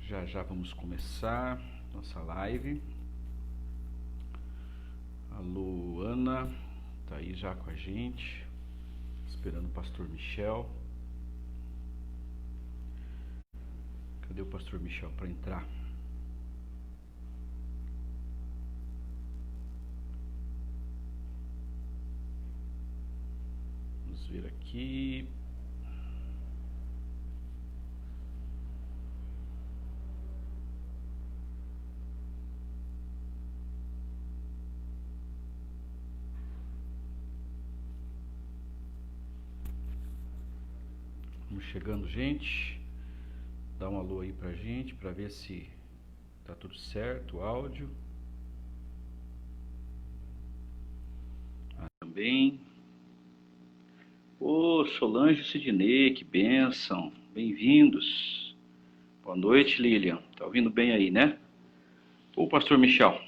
Já já vamos começar nossa live. Alô, Ana, tá aí já com a gente, esperando o pastor Michel. Cadê o pastor Michel para entrar? Vamos ver aqui. Vamos chegando, gente. Dá um alô aí pra gente, para ver se tá tudo certo, o áudio. Também. Ô, Solange e Sidney, que bênção. Bem-vindos. Boa noite, Lilian. Tá ouvindo bem aí, né? Ô, pastor Michel.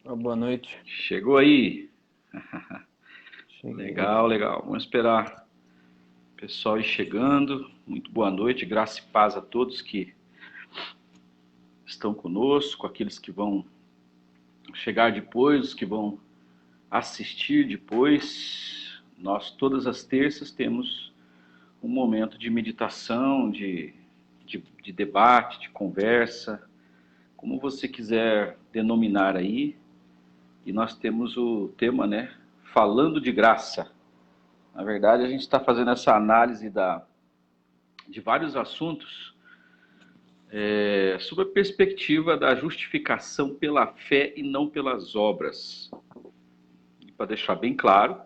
Boa noite. Chegou aí. Cheguei. Legal, legal. Vamos esperar o pessoal ir chegando. Muito boa noite, graça e paz a todos que estão conosco, aqueles que vão chegar depois, os que vão assistir depois. Nós, todas as terças, temos um momento de meditação, de debate, de conversa, como você quiser denominar aí. E nós temos o tema, né? Falando de graça. Na verdade, a gente está fazendo essa análise de vários assuntos sob a perspectiva da justificação pela fé e não pelas obras. E para deixar bem claro,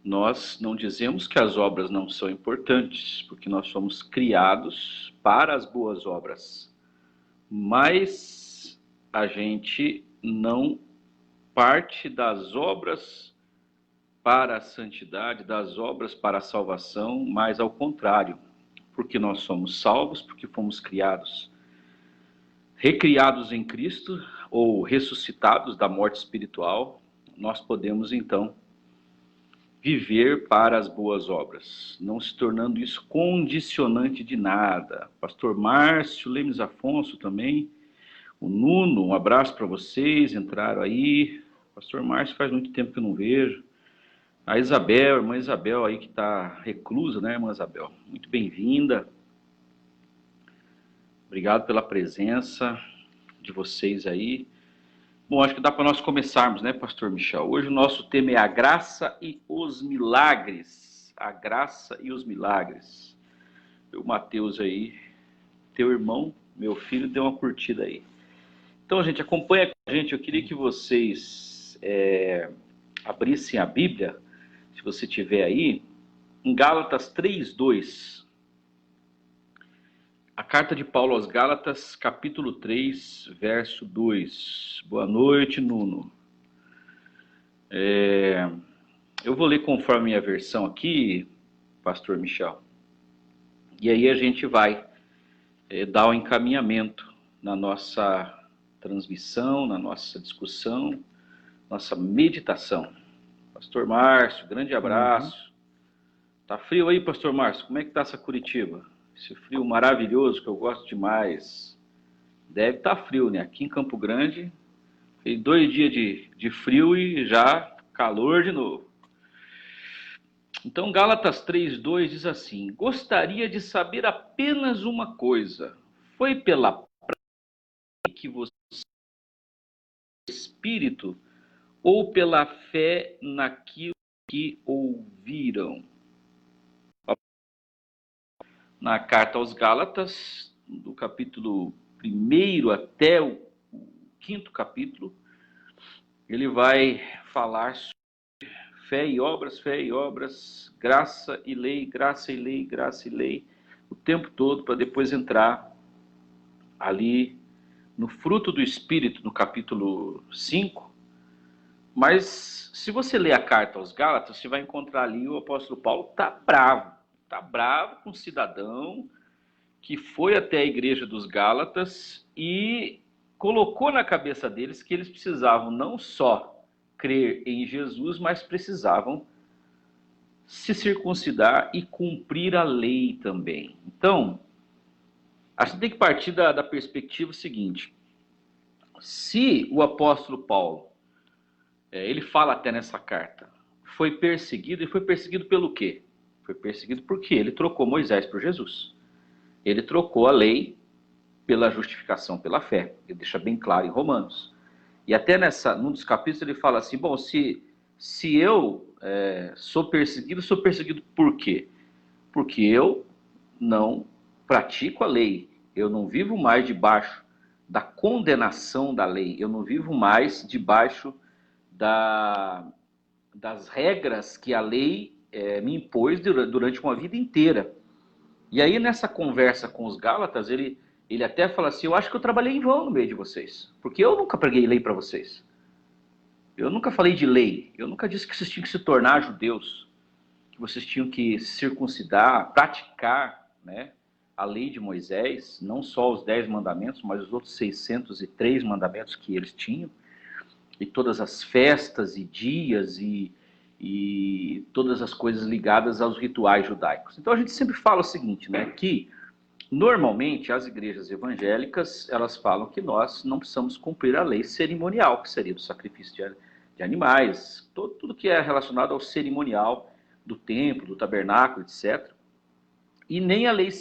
nós não dizemos que as obras não são importantes, porque nós somos criados para as boas obras. Mas a gente não parte das obras para a santidade, das obras para a salvação, mas ao contrário, porque nós somos salvos, porque fomos criados, recriados em Cristo, ou ressuscitados da morte espiritual, nós podemos então viver para as boas obras, não se tornando isso condicionante de nada. Pastor Márcio, Lemes Afonso também, o Nuno, um abraço para vocês, entraram aí. Pastor Márcio faz muito tempo que eu não vejo. A Isabel, a irmã Isabel aí que está reclusa, né, irmã Isabel? Muito bem-vinda. Obrigado pela presença de vocês aí. Bom, acho que dá para nós começarmos, né, pastor Michel? Hoje o nosso tema é a graça e os milagres. A graça e os milagres. O Mateus aí, teu irmão, meu filho, deu uma curtida aí. Então, gente, acompanha com a gente. Eu queria que vocês abrissem a Bíblia, se você tiver aí, em Gálatas 3:2. A carta de Paulo aos Gálatas, capítulo 3, verso 2. Boa noite, Nuno. Eu vou ler conforme a minha versão aqui, pastor Michel. E aí a gente vai dar o encaminhamento na nossa transmissão, na nossa discussão, nossa meditação. Pastor Márcio, grande abraço. Tá frio aí, pastor Márcio? Como é que tá essa Curitiba? Esse frio maravilhoso que eu gosto demais. Deve estar frio, né? Aqui em Campo Grande, tem 2 dias de frio e já calor de novo. Então, Gálatas 3:2 diz assim: gostaria de saber apenas uma coisa. Foi pela prática que você espírito ou pela fé naquilo que ouviram? Na carta aos Gálatas, do capítulo 1 até o 5º capítulo, ele vai falar sobre fé e obras, graça e lei, graça e lei, graça e lei, o tempo todo, para depois entrar ali no fruto do Espírito, no capítulo 5. Mas se você ler a carta aos Gálatas, você vai encontrar ali o apóstolo Paulo está bravo com um cidadão que foi até a igreja dos Gálatas e colocou na cabeça deles que eles precisavam não só crer em Jesus, mas precisavam se circuncidar e cumprir a lei também. Então, A gente tem que partir da perspectiva seguinte. Se o apóstolo Paulo, ele fala até nessa carta, foi perseguido, e foi perseguido pelo quê? Foi perseguido porque ele trocou Moisés por Jesus. Ele trocou a lei pela justificação pela fé. Ele deixa bem claro em Romanos. E até num dos capítulos ele fala assim, bom, se eu sou perseguido por quê? Porque eu não pratico a lei. Eu não vivo mais debaixo da condenação da lei. Eu não vivo mais debaixo das regras que a lei me impôs durante uma vida inteira. E aí nessa conversa com os Gálatas, ele até fala assim, eu acho que eu trabalhei em vão no meio de vocês, porque eu nunca preguei lei para vocês. Eu nunca falei de lei, eu nunca disse que vocês tinham que se tornar judeus, que vocês tinham que se circuncidar, praticar, né, a lei de Moisés, não só os 10 mandamentos, mas os outros 603 mandamentos que eles tinham, e todas as festas e dias e todas as coisas ligadas aos rituais judaicos. Então a gente sempre fala o seguinte, né, que normalmente as igrejas evangélicas, elas falam que nós não precisamos cumprir a lei cerimonial, que seria do sacrifício de animais, tudo que é relacionado ao cerimonial do templo, do tabernáculo, etc. E nem a lei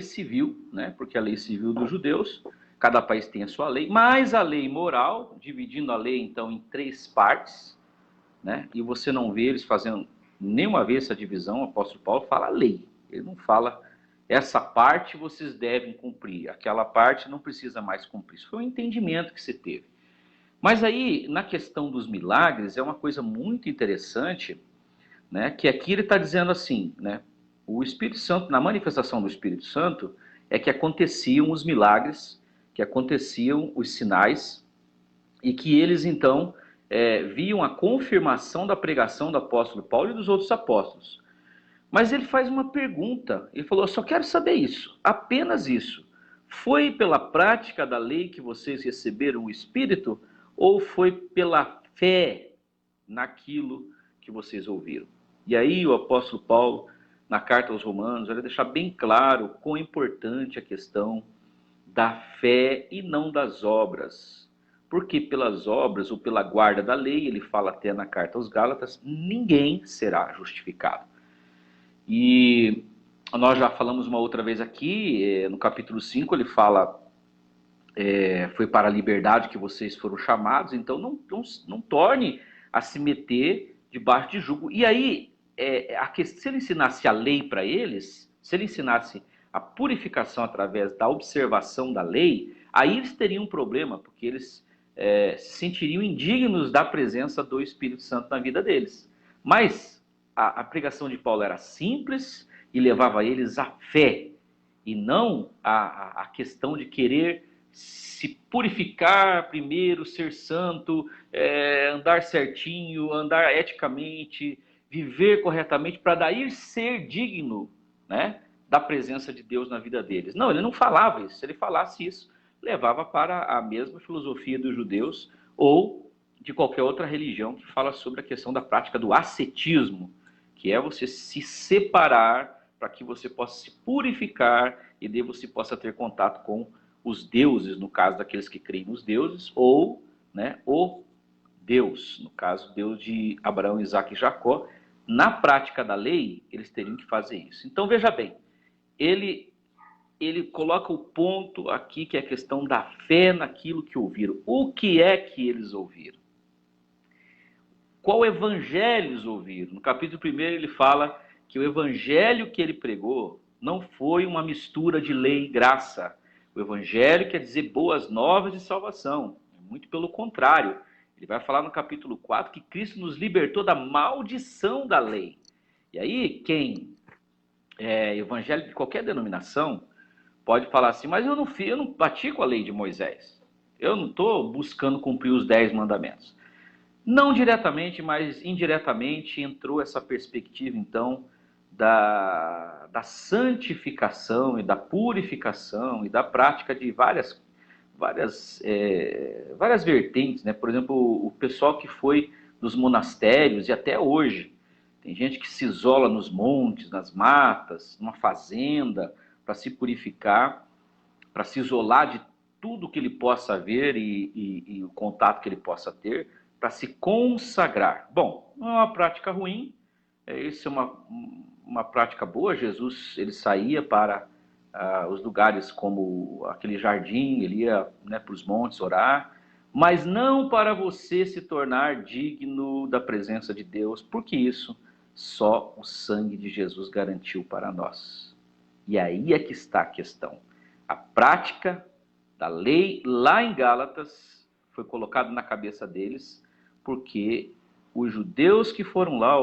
civil, né, porque a lei civil dos judeus, cada país tem a sua lei, mas a lei moral, dividindo a lei então em 3 partes, né? E você não vê eles fazendo nenhuma vez essa divisão. O apóstolo Paulo fala lei, ele não fala essa parte vocês devem cumprir, aquela parte não precisa mais cumprir. Isso foi um entendimento que se teve. Mas aí, na questão dos milagres, é uma coisa muito interessante, né? Que aqui ele está dizendo assim, né? O Espírito Santo, na manifestação do Espírito Santo, é que aconteciam os milagres, que aconteciam os sinais, e que eles então viam a confirmação da pregação do apóstolo Paulo e dos outros apóstolos. Mas ele faz uma pergunta, ele falou, eu só quero saber isso, apenas isso. Foi pela prática da lei que vocês receberam o Espírito, ou foi pela fé naquilo que vocês ouviram? E aí o apóstolo Paulo, na carta aos Romanos, vai deixar bem claro quão importante a questão da fé e não das obras. Porque pelas obras ou pela guarda da lei, ele fala até na carta aos Gálatas, ninguém será justificado. E nós já falamos uma outra vez aqui, no capítulo 5, ele fala, foi para a liberdade que vocês foram chamados, então não torne a se meter debaixo de jugo. E aí, se ele ensinasse a lei para eles, se ele ensinasse a purificação através da observação da lei, aí eles teriam um problema, porque eles se sentiriam indignos da presença do Espírito Santo na vida deles. Mas a pregação de Paulo era simples e levava eles à fé, e não a questão de querer se purificar primeiro, ser santo, andar certinho, andar eticamente, viver corretamente, para daí ser digno, né, da presença de Deus na vida deles. Não, ele não falava isso. Se ele falasse isso, levava para a mesma filosofia dos judeus ou de qualquer outra religião que fala sobre a questão da prática do ascetismo, que é você se separar para que você possa se purificar e daí você possa ter contato com os deuses, no caso daqueles que creem nos deuses, ou, né, o Deus, no caso, Deus de Abraão, Isaque e Jacó. Na prática da lei, eles teriam que fazer isso. Então, veja bem, ele coloca o ponto aqui, que é a questão da fé naquilo que ouviram. O que é que eles ouviram? Qual evangelho eles ouviram? No capítulo 1 ele fala que o evangelho que ele pregou não foi uma mistura de lei e graça. O evangelho quer dizer boas novas de salvação. Muito pelo contrário. Ele vai falar no capítulo 4 que Cristo nos libertou da maldição da lei. E aí, quem é evangélico de qualquer denominação pode falar assim, mas eu não pratico a lei de Moisés. Eu não estou buscando cumprir os 10 mandamentos. Não diretamente, mas indiretamente entrou essa perspectiva, então, da santificação e da purificação e da prática de várias vertentes, né? Por exemplo, o pessoal que foi dos monastérios e até hoje, tem gente que se isola nos montes, nas matas, numa fazenda, para se purificar. para se isolar de tudo que ele possa ver e o contato que ele possa ter, para se consagrar. Bom, não é uma prática ruim, isso é uma prática boa. Jesus, ele saía para os lugares como aquele jardim, ele ia, né, para os montes orar, mas não para você se tornar digno da presença de Deus, porque isso só o sangue de Jesus garantiu para nós. E aí é que está a questão. A prática da lei lá em Gálatas foi colocada na cabeça deles, porque os judeus que foram lá,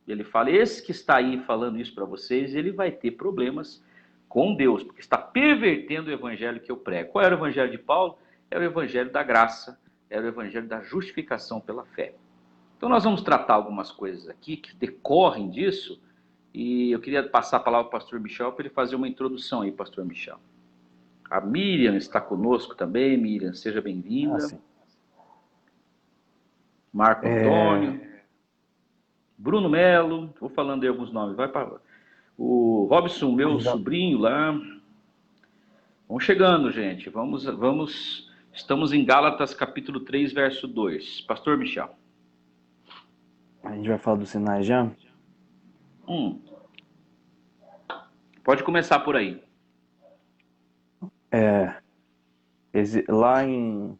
ele fala, esse que está aí falando isso para vocês, ele vai ter problemas com Deus, porque está pervertendo o evangelho que eu prego. Qual era o evangelho de Paulo? Era o evangelho da graça, era o evangelho da justificação pela fé. Então nós vamos tratar algumas coisas aqui que decorrem disso, e eu queria passar a palavra para o pastor Michel para ele fazer uma introdução aí, pastor Michel. A Miriam está conosco também. Miriam, seja bem-vinda. Sim. Marco Antônio, Bruno Melo, vou falando aí alguns nomes, vai para o Robson, meu sobrinho lá. Vamos chegando, gente. Estamos em Gálatas capítulo 3, verso 2. Pastor Michel. A gente vai falar dos sinais já? Pode começar por aí. Lá em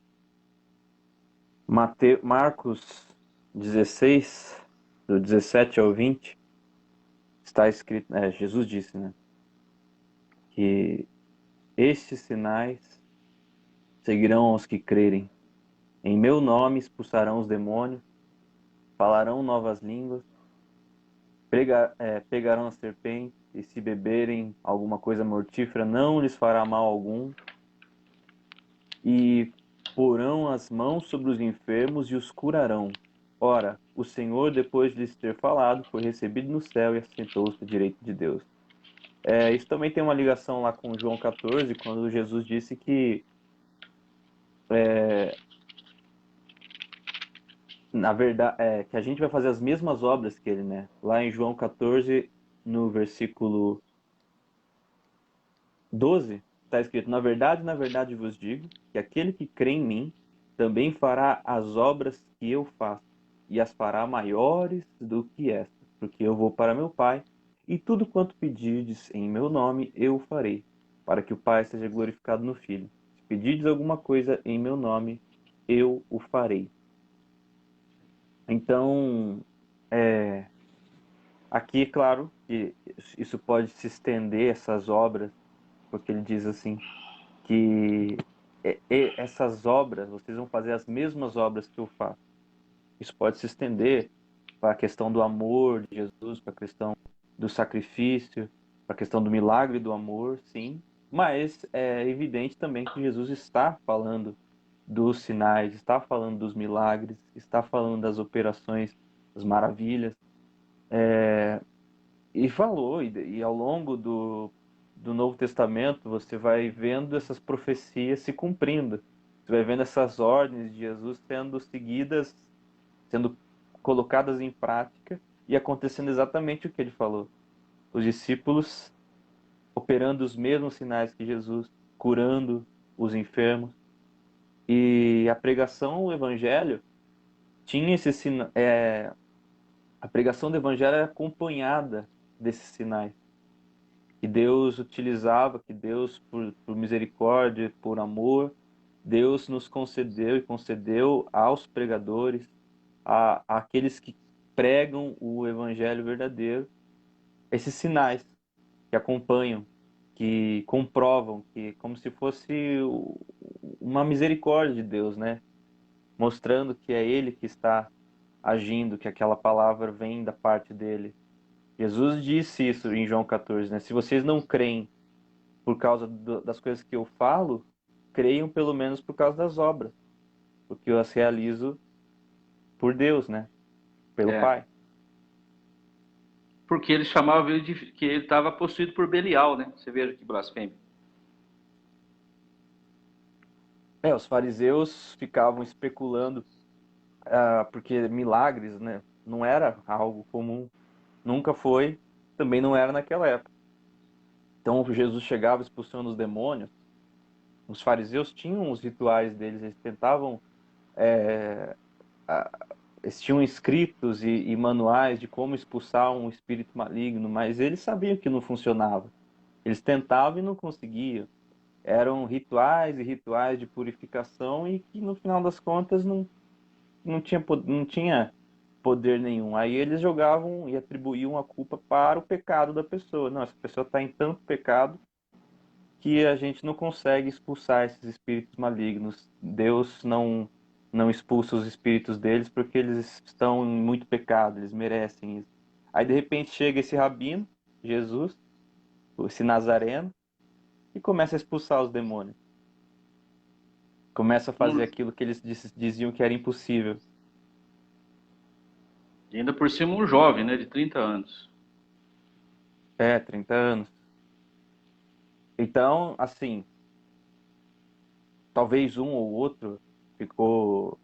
Marcos 16, do 17 ao 20, está escrito, Jesus disse, né, que estes sinais seguirão aos que crerem. Em meu nome expulsarão os demônios, falarão novas línguas, pegarão a serpente, e se beberem alguma coisa mortífera, não lhes fará mal algum, e porão as mãos sobre os enfermos e os curarão. Ora, o Senhor, depois de lhes ter falado, foi recebido no céu e assentou-se à direita de Deus. Isso também tem uma ligação lá com João 14, quando Jesus disse que na verdade, que a gente vai fazer as mesmas obras que ele, né? Lá em João 14, no versículo 12, está escrito: na verdade vos digo, que aquele que crê em mim, também fará as obras que eu faço, e as fará maiores do que estas, porque eu vou para meu Pai, e tudo quanto pedirdes em meu nome, eu farei, para que o Pai seja glorificado no Filho. Se pedirdes alguma coisa em meu nome, eu o farei. Então, aqui, claro, que isso pode se estender, essas obras, porque ele diz assim, que essas obras, vocês vão fazer as mesmas obras que eu faço. Isso pode se estender para a questão do amor de Jesus, para a questão do sacrifício, para a questão do milagre do amor, sim, mas é evidente também que Jesus está falando dos sinais, está falando dos milagres, está falando das operações, das maravilhas, e falou, e ao longo do Novo Testamento você vai vendo essas profecias se cumprindo, você vai vendo essas ordens de Jesus sendo seguidas, sendo colocadas em prática e acontecendo exatamente o que ele falou. Os discípulos operando os mesmos sinais que Jesus, curando os enfermos, e a pregação, o evangelho, tinha esse a pregação do evangelho era acompanhada desses sinais que Deus utilizava, que Deus, por misericórdia, por amor, Deus nos concedeu e concedeu aos pregadores, àqueles que pregam o evangelho verdadeiro, esses sinais que acompanham, que comprovam, que como se fosse uma misericórdia de Deus, né? Mostrando que é Ele que está agindo, que aquela palavra vem da parte dele. Jesus disse isso em João 14, né? Se vocês não creem por causa das coisas que eu falo, creiam pelo menos por causa das obras, porque eu as realizo por Deus, né? Pelo Pai. Porque eles chamavam ele de que ele estava possuído por Belial, né? Você veja que blasfêmia. Os fariseus ficavam especulando, porque milagres, né? Não era algo comum, nunca foi, também não era naquela época. Então Jesus chegava expulsando os demônios, os fariseus tinham os rituais deles, eles tentavam, eles tinham escritos e manuais de como expulsar um espírito maligno, mas eles sabiam que não funcionava. Eles tentavam e não conseguiam. Eram rituais e rituais de purificação e que no final das contas não tinha poder nenhum. Aí eles jogavam e atribuíam a culpa para o pecado da pessoa. Não, essa pessoa está em tanto pecado que a gente não consegue expulsar esses espíritos malignos. Deus não expulsa os espíritos deles porque eles estão em muito pecado, eles merecem isso. Aí de repente chega esse rabino, Jesus, esse nazareno, e começa a expulsar os demônios. Começa a fazer aquilo que eles diziam que era impossível. E ainda por cima um jovem, né, de 30 anos. 30 anos. Então, assim, talvez um ou outro ficou...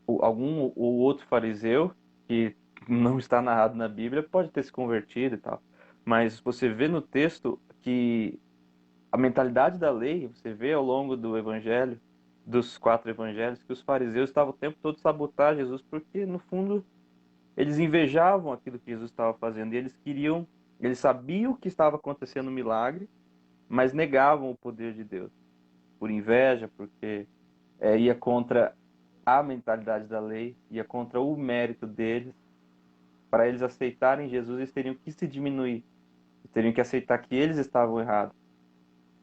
algum ou outro fariseu, que não está narrado na Bíblia, pode ter se convertido e tal. Mas você vê no texto que a mentalidade da lei, você vê ao longo do evangelho, dos 4 evangelhos, que os fariseus estavam o tempo todo sabotando Jesus, porque no fundo eles invejavam aquilo que Jesus estava fazendo e eles sabiam que estava acontecendo um milagre, mas negavam o poder de Deus por inveja, porque ia contra a mentalidade da lei, ia contra o mérito deles. Para eles aceitarem Jesus, eles teriam que se diminuir, eles teriam que aceitar que eles estavam errados.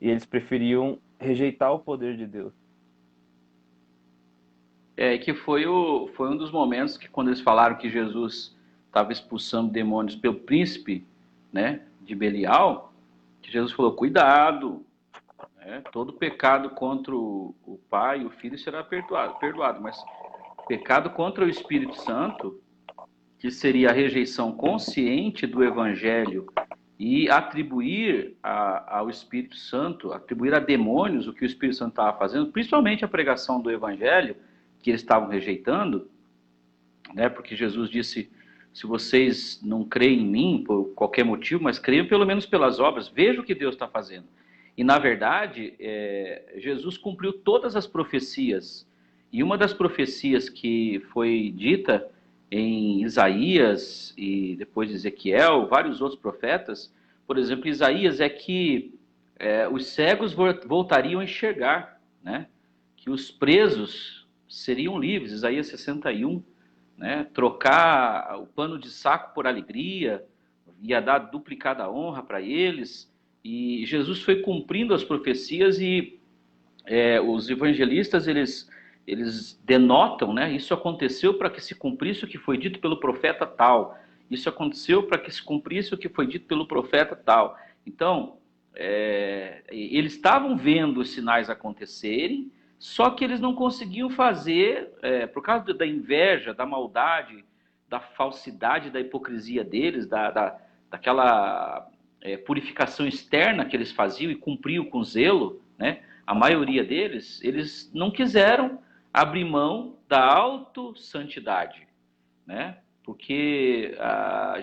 E eles preferiam rejeitar o poder de Deus. Que foi um dos momentos que, quando eles falaram que Jesus estava expulsando demônios pelo príncipe, né, de Belial, que Jesus falou, cuidado, né, todo pecado contra o Pai e o Filho será perdoado, mas pecado contra o Espírito Santo, que seria a rejeição consciente do Evangelho e atribuir ao Espírito Santo, atribuir a demônios o que o Espírito Santo estava fazendo, principalmente a pregação do Evangelho, que eles estavam rejeitando, né? Porque Jesus disse, se vocês não creem em mim por qualquer motivo, mas creiam pelo menos pelas obras, veja o que Deus está fazendo. E na verdade, Jesus cumpriu todas as profecias, e uma das profecias que foi dita em Isaías e depois Ezequiel, vários outros profetas, por exemplo, Isaías é que os cegos voltariam a enxergar, né? Que os presos seriam livres, Isaías 61, né? Trocar o pano de saco por alegria, ia dar duplicada honra para eles, e Jesus foi cumprindo as profecias e os evangelistas, eles denotam, né? Isso aconteceu para que se cumprisse o que foi dito pelo profeta tal, isso aconteceu para que se cumprisse o que foi dito pelo profeta tal. Então, eles estavam vendo os sinais acontecerem, só que eles não conseguiam fazer, por causa da inveja, da maldade, da falsidade, da hipocrisia deles, daquela purificação externa que eles faziam e cumpriam com zelo, né? A maioria deles, eles não quiseram abrir mão da autossantidade, né? Porque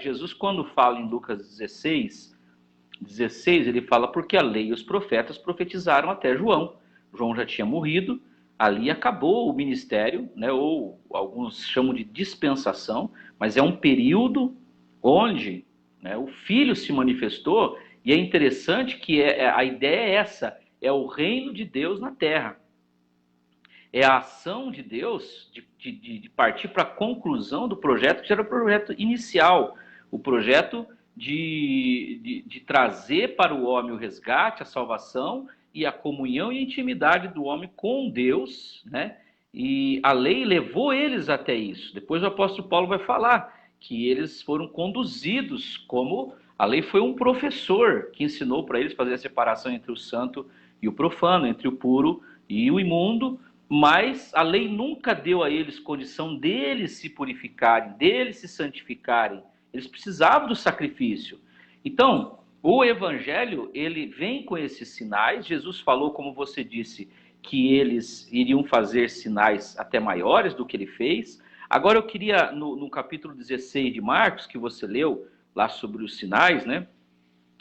Jesus, quando fala em Lucas 16, ele fala, porque a lei e os profetas profetizaram até João. João já tinha morrido, ali acabou o ministério, né? Ou alguns chamam de dispensação, mas é um período onde, né, o Filho se manifestou, e é interessante que a ideia é essa, é o reino de Deus na terra. É a ação de Deus de partir para a conclusão do projeto, que era o projeto inicial, o projeto de trazer para o homem o resgate, a salvação e a comunhão e a intimidade do homem com Deus, né? E a lei levou eles até isso. Depois o apóstolo Paulo vai falar que eles foram conduzidos como... A lei foi um professor que ensinou para eles fazer a separação entre o santo e o profano, entre o puro e o imundo, mas a lei nunca deu a eles condição deles se purificarem, deles se santificarem. Eles precisavam do sacrifício. Então, o evangelho, ele vem com esses sinais. Jesus falou, como você disse, que eles iriam fazer sinais até maiores do que ele fez. Agora eu queria, no capítulo 16 de Marcos, que você leu, lá sobre os sinais, né?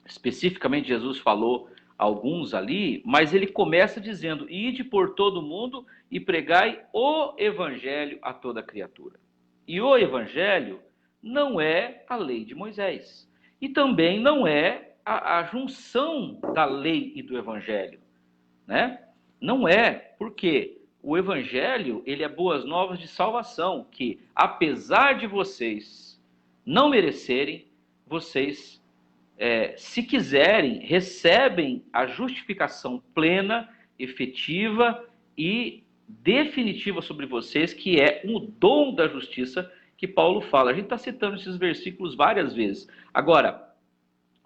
Especificamente Jesus falou alguns ali, mas ele começa dizendo: ide por todo mundo e pregai o evangelho a toda criatura. E o evangelho não é a lei de Moisés. E também não é a junção da lei e do evangelho, né? Não é, porque o evangelho, ele é boas novas de salvação, que apesar de vocês não merecerem, vocês, se quiserem, recebem a justificação plena, efetiva e definitiva sobre vocês, que é o dom da justiça que Paulo fala. A gente está citando esses versículos várias vezes. Agora,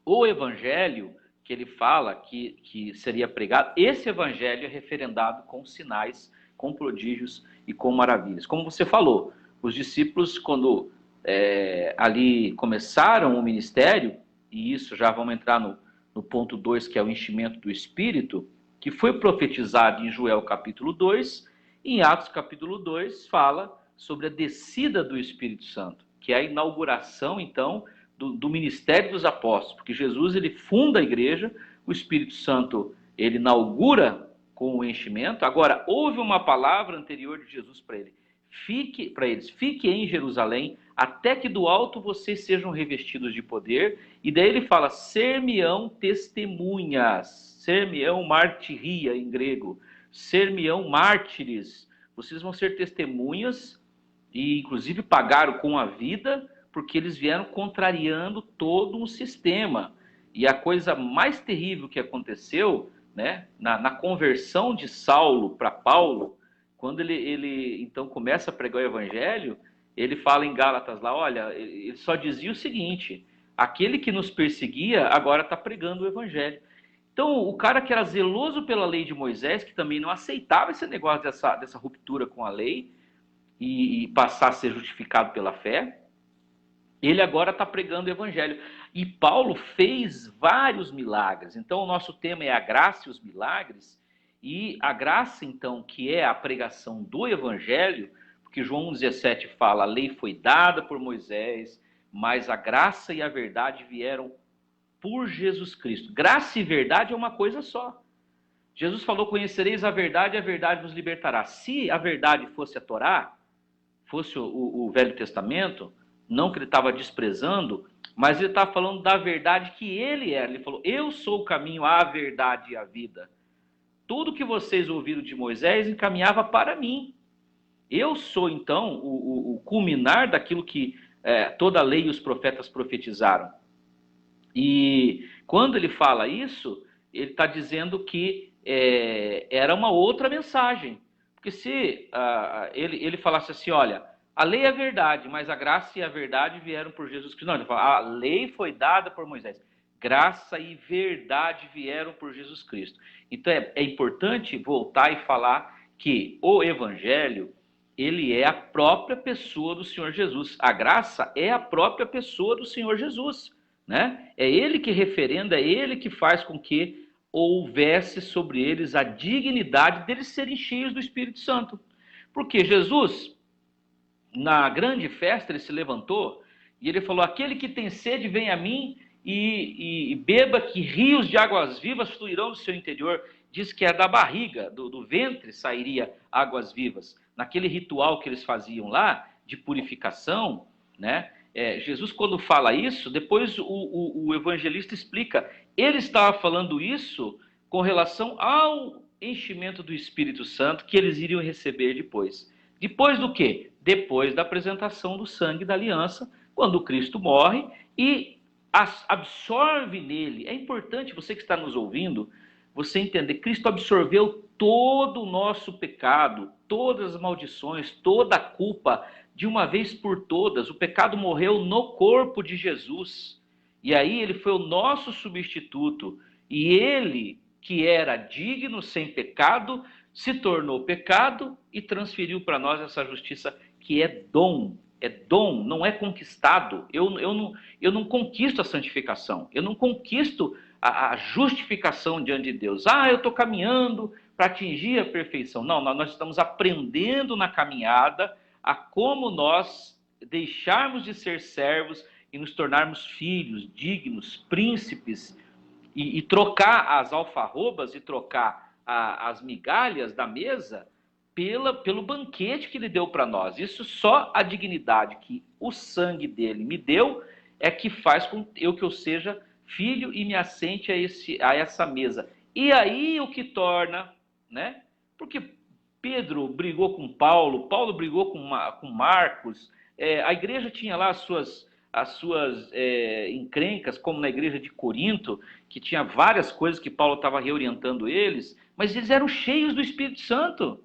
o evangelho que ele fala que seria pregado, esse evangelho é referendado com sinais, com prodígios e com maravilhas. Como você falou, os discípulos, quando ali começaram o ministério, e isso já vamos entrar no ponto 2, que é o enchimento do Espírito, que foi profetizado em Joel capítulo 2, e em Atos capítulo 2 fala sobre a descida do Espírito Santo, que é a inauguração, então, do ministério dos apóstolos, porque Jesus, ele funda a igreja, o Espírito Santo, ele inaugura com o enchimento. Agora, houve uma palavra anterior de Jesus para eles: fique em Jerusalém, até que do alto vocês sejam revestidos de poder. E daí ele fala: ser-me-ão testemunhas, ser-me-ão martiria em grego, ser-me-ão mártires, vocês vão ser testemunhas, e inclusive pagaram com a vida, porque eles vieram contrariando todo um sistema. E a coisa mais terrível que aconteceu, né, na conversão de Saulo para Paulo, quando ele então começa a pregar o evangelho, ele fala em Gálatas lá: olha, ele só dizia o seguinte: aquele que nos perseguia agora está pregando o evangelho. Então, o cara que era zeloso pela lei de Moisés, que também não aceitava esse negócio dessa ruptura com a lei e passar a ser justificado pela fé, ele agora está pregando o evangelho. E Paulo fez vários milagres. Então, o nosso tema é a graça e os milagres. E a graça, então, que é a pregação do evangelho, porque João 17 fala: a lei foi dada por Moisés, mas a graça e a verdade vieram por Jesus Cristo. Graça e verdade é uma coisa só. Jesus falou: conhecereis a verdade e a verdade nos libertará. Se a verdade fosse a Torá, fosse o Velho Testamento, não que ele estava desprezando, mas ele estava falando da verdade que ele era. Ele falou: eu sou o caminho, a verdade e a vida. Tudo que vocês ouviram de Moisés encaminhava para mim. Eu sou, então, o culminar daquilo que toda a lei e os profetas profetizaram. E quando ele fala isso, ele está dizendo que era uma outra mensagem. Porque se ele falasse assim: olha, a lei é verdade, mas a graça e a verdade vieram por Jesus Cristo. Não, ele fala: a lei foi dada por Moisés, graça e verdade vieram por Jesus Cristo. Então é importante voltar e falar que o evangelho, ele é a própria pessoa do Senhor Jesus. A graça é a própria pessoa do Senhor Jesus, né? É ele que referenda, é ele que faz com que houvesse sobre eles a dignidade deles serem cheios do Espírito Santo. Porque Jesus, na grande festa, ele se levantou e ele falou: aquele que tem sede, vem a mim e beba, que rios de águas vivas fluirão do seu interior. Diz que é da barriga, do ventre, sairia águas vivas. Naquele ritual que eles faziam lá, de purificação, né? Jesus, quando fala isso, depois o evangelista explica: ele estava falando isso com relação ao enchimento do Espírito Santo que eles iriam receber depois. Depois do quê? Depois da apresentação do sangue da aliança, quando Cristo morre e absorve nele. É importante, você que está nos ouvindo, você entender: Cristo absorveu todo o nosso pecado, todas as maldições, toda a culpa, de uma vez por todas. O pecado morreu no corpo de Jesus. E aí ele foi o nosso substituto. E ele, que era digno, sem pecado, se tornou pecado e transferiu para nós essa justiça que é dom. É dom, não é conquistado. Eu não conquisto a santificação. Eu não conquisto a justificação diante de Deus. Eu estou caminhando para atingir a perfeição. Não, nós estamos aprendendo na caminhada a como nós deixarmos de ser servos e nos tornarmos filhos, dignos, príncipes, e trocar as alfarrobas e trocar as migalhas da mesa pelo banquete que ele deu para nós. Isso só a dignidade que o sangue dele me deu é que faz com que eu seja filho e me assente a essa mesa. E aí o que torna, né? Porque Pedro brigou com Paulo, Paulo brigou com Marcos, a igreja tinha lá as suas encrencas, como na igreja de Corinto, que tinha várias coisas que Paulo estava reorientando eles, mas eles eram cheios do Espírito Santo,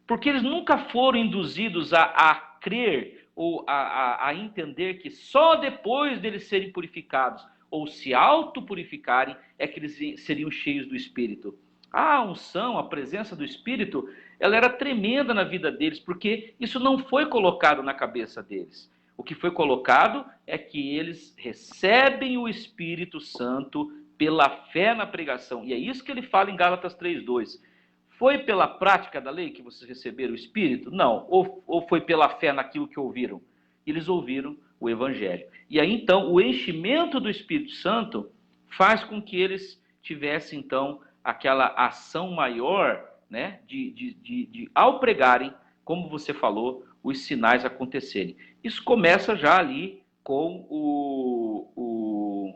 porque eles nunca foram induzidos a crer ou a entender que só depois deles serem purificados ou se autopurificarem é que eles seriam cheios do Espírito. A unção, a presença do Espírito, ela era tremenda na vida deles, porque isso não foi colocado na cabeça deles. O que foi colocado é que eles recebem o Espírito Santo pela fé na pregação. E é isso que ele fala em Gálatas 3:2. Foi pela prática da lei que vocês receberam o Espírito? Não. Ou foi pela fé naquilo que ouviram? Eles ouviram o Evangelho. E aí, então, o enchimento do Espírito Santo faz com que eles tivessem, então, aquela ação maior, né, de ao pregarem, como você falou, os sinais acontecerem. Isso começa já ali com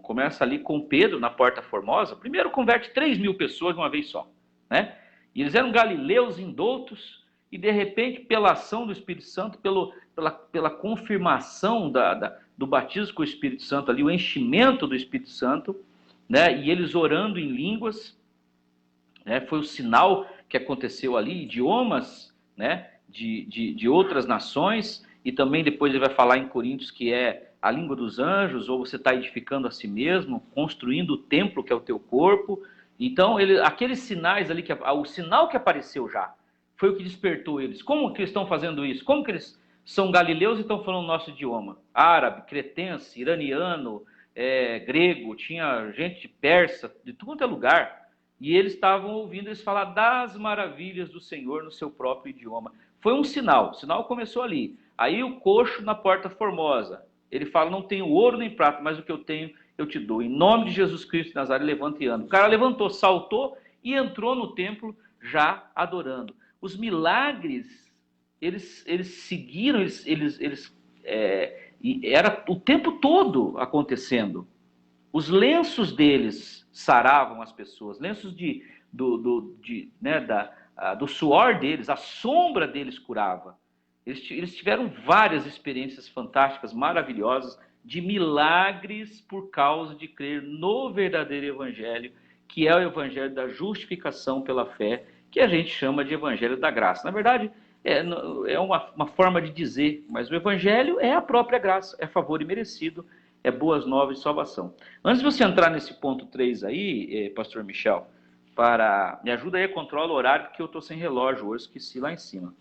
começa ali com Pedro na Porta Formosa. Primeiro converte 3.000 pessoas de uma vez só, né? E eles eram galileus indoutos e de repente pela ação do Espírito Santo, pela confirmação do batismo com o Espírito Santo ali, o enchimento do Espírito Santo, né? E eles orando em línguas, né? Foi o sinal que aconteceu ali, idiomas, né? De outras nações, e também depois ele vai falar em Coríntios que é a língua dos anjos, ou você está edificando a si mesmo, construindo o templo que é o teu corpo. Então, aqueles sinais ali, o sinal que apareceu já, foi o que despertou eles. Como que eles estão fazendo isso? Como que eles são galileus e estão falando o nosso idioma? Árabe, cretense, iraniano, grego, tinha gente persa, de tudo quanto é lugar. E eles estavam ouvindo eles falar das maravilhas do Senhor no seu próprio idioma. Foi um sinal, o sinal começou ali. Aí o coxo na Porta Formosa, ele fala, não tenho ouro nem prata, mas o que eu tenho eu te dou. Em nome de Jesus Cristo de Nazaré, levanta e anda. O cara levantou, saltou e entrou no templo já adorando. Os milagres, eles seguiram, era o tempo todo acontecendo. Os lenços deles saravam as pessoas, lenços do suor deles, a sombra deles curava. Eles tiveram várias experiências fantásticas, maravilhosas, de milagres por causa de crer no verdadeiro evangelho, que é o evangelho da justificação pela fé, que a gente chama de evangelho da graça. Na verdade, é uma forma de dizer, mas o evangelho é a própria graça, é favor imerecido, é boas novas de salvação. Antes de você entrar nesse ponto 3 aí, pastor Michel, me ajuda aí a controlar o horário, porque eu estou sem relógio hoje, esqueci lá em cima.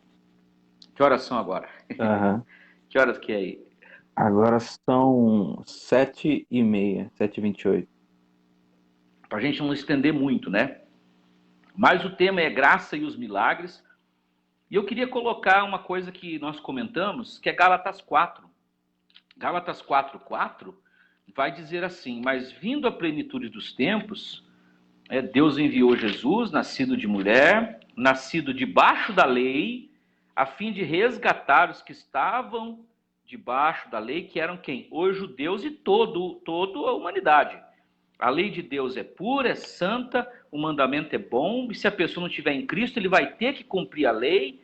Que horas são agora? Uhum. Que horas que é aí? Agora são 7h30, 7h28. Para a gente não estender muito, né? Mas o tema é graça e os milagres. E eu queria colocar uma coisa que nós comentamos, que é Gálatas 4. Gálatas 4:4 vai dizer assim, mas vindo a plenitude dos tempos, Deus enviou Jesus, nascido de mulher, nascido debaixo da lei, a fim de resgatar os que estavam debaixo da lei, que eram quem? Os judeus e toda a humanidade. A lei de Deus é pura, é santa, o mandamento é bom, e se a pessoa não estiver em Cristo, ele vai ter que cumprir a lei,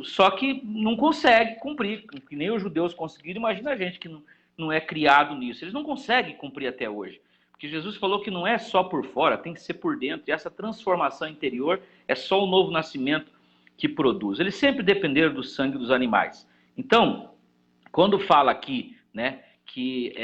só que não consegue cumprir, que nem os judeus conseguiram. Imagina a gente que não é criado nisso, eles não conseguem cumprir até hoje. Porque Jesus falou que não é só por fora, tem que ser por dentro, e essa transformação interior é só o novo nascimento que produz. Eles sempre dependeram do sangue dos animais. Então, quando fala aqui, né, que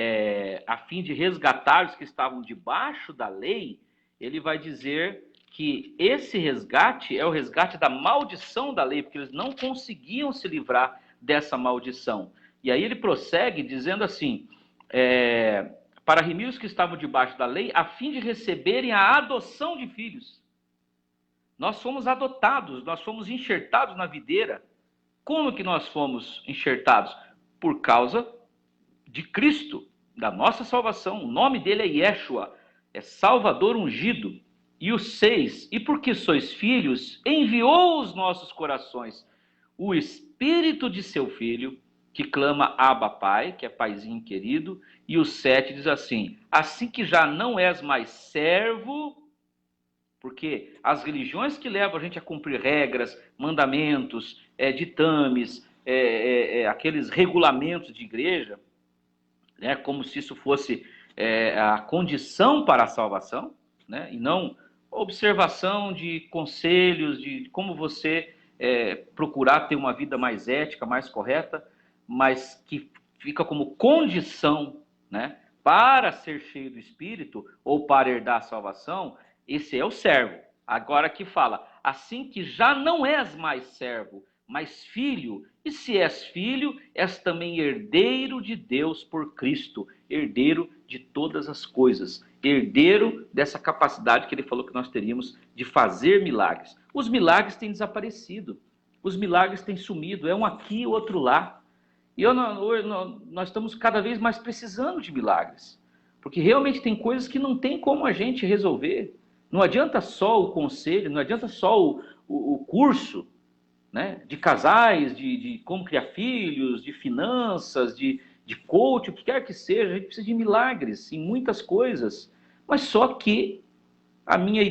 a fim de resgatar os que estavam debaixo da lei, ele vai dizer que esse resgate é o resgate da maldição da lei, porque eles não conseguiam se livrar dessa maldição. E aí ele prossegue dizendo assim, para remir os que estavam debaixo da lei, a fim de receberem a adoção de filhos. Nós fomos adotados, nós fomos enxertados na videira. Como que nós fomos enxertados? Por causa de Cristo, da nossa salvação. O nome dele é Yeshua. é Salvador ungido. E o 6, e porque sois filhos, enviou os nossos corações o Espírito de seu Filho, que clama Abba Pai, que é paizinho querido. E o 7 diz assim que já não és mais servo, porque as religiões que levam a gente a cumprir regras, mandamentos, ditames, aqueles regulamentos de igreja, né, como se isso fosse a condição para a salvação, né, e não observação de conselhos, de como você procurar ter uma vida mais ética, mais correta, mas que fica como condição, né, para ser cheio do Espírito ou para herdar a salvação. Esse é o servo. Agora que fala, assim que já não és mais servo, mas filho, e se és filho, és também herdeiro de Deus por Cristo, herdeiro de todas as coisas, herdeiro dessa capacidade que ele falou que nós teríamos de fazer milagres. Os milagres têm desaparecido, os milagres têm sumido, é um aqui, outro lá. E nós estamos cada vez mais precisando de milagres, porque realmente tem coisas que não tem como a gente resolver. Não adianta só o conselho, não adianta só o curso, né, de casais, de como criar filhos, de finanças, de coach, o que quer que seja. A gente precisa de milagres em muitas coisas, mas só que a minha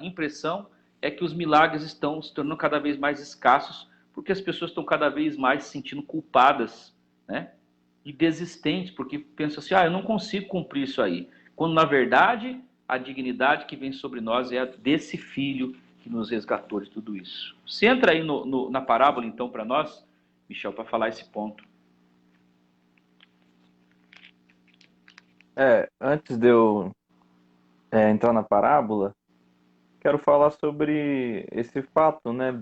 impressão é que os milagres estão se tornando cada vez mais escassos, porque as pessoas estão cada vez mais se sentindo culpadas, né, e desistentes, porque pensam assim, eu não consigo cumprir isso aí, quando na verdade a dignidade que vem sobre nós é a desse filho que nos resgatou de tudo isso. Você entra aí na parábola então para nós, Michel, para falar esse ponto. Antes de eu entrar na parábola, quero falar sobre esse fato, né,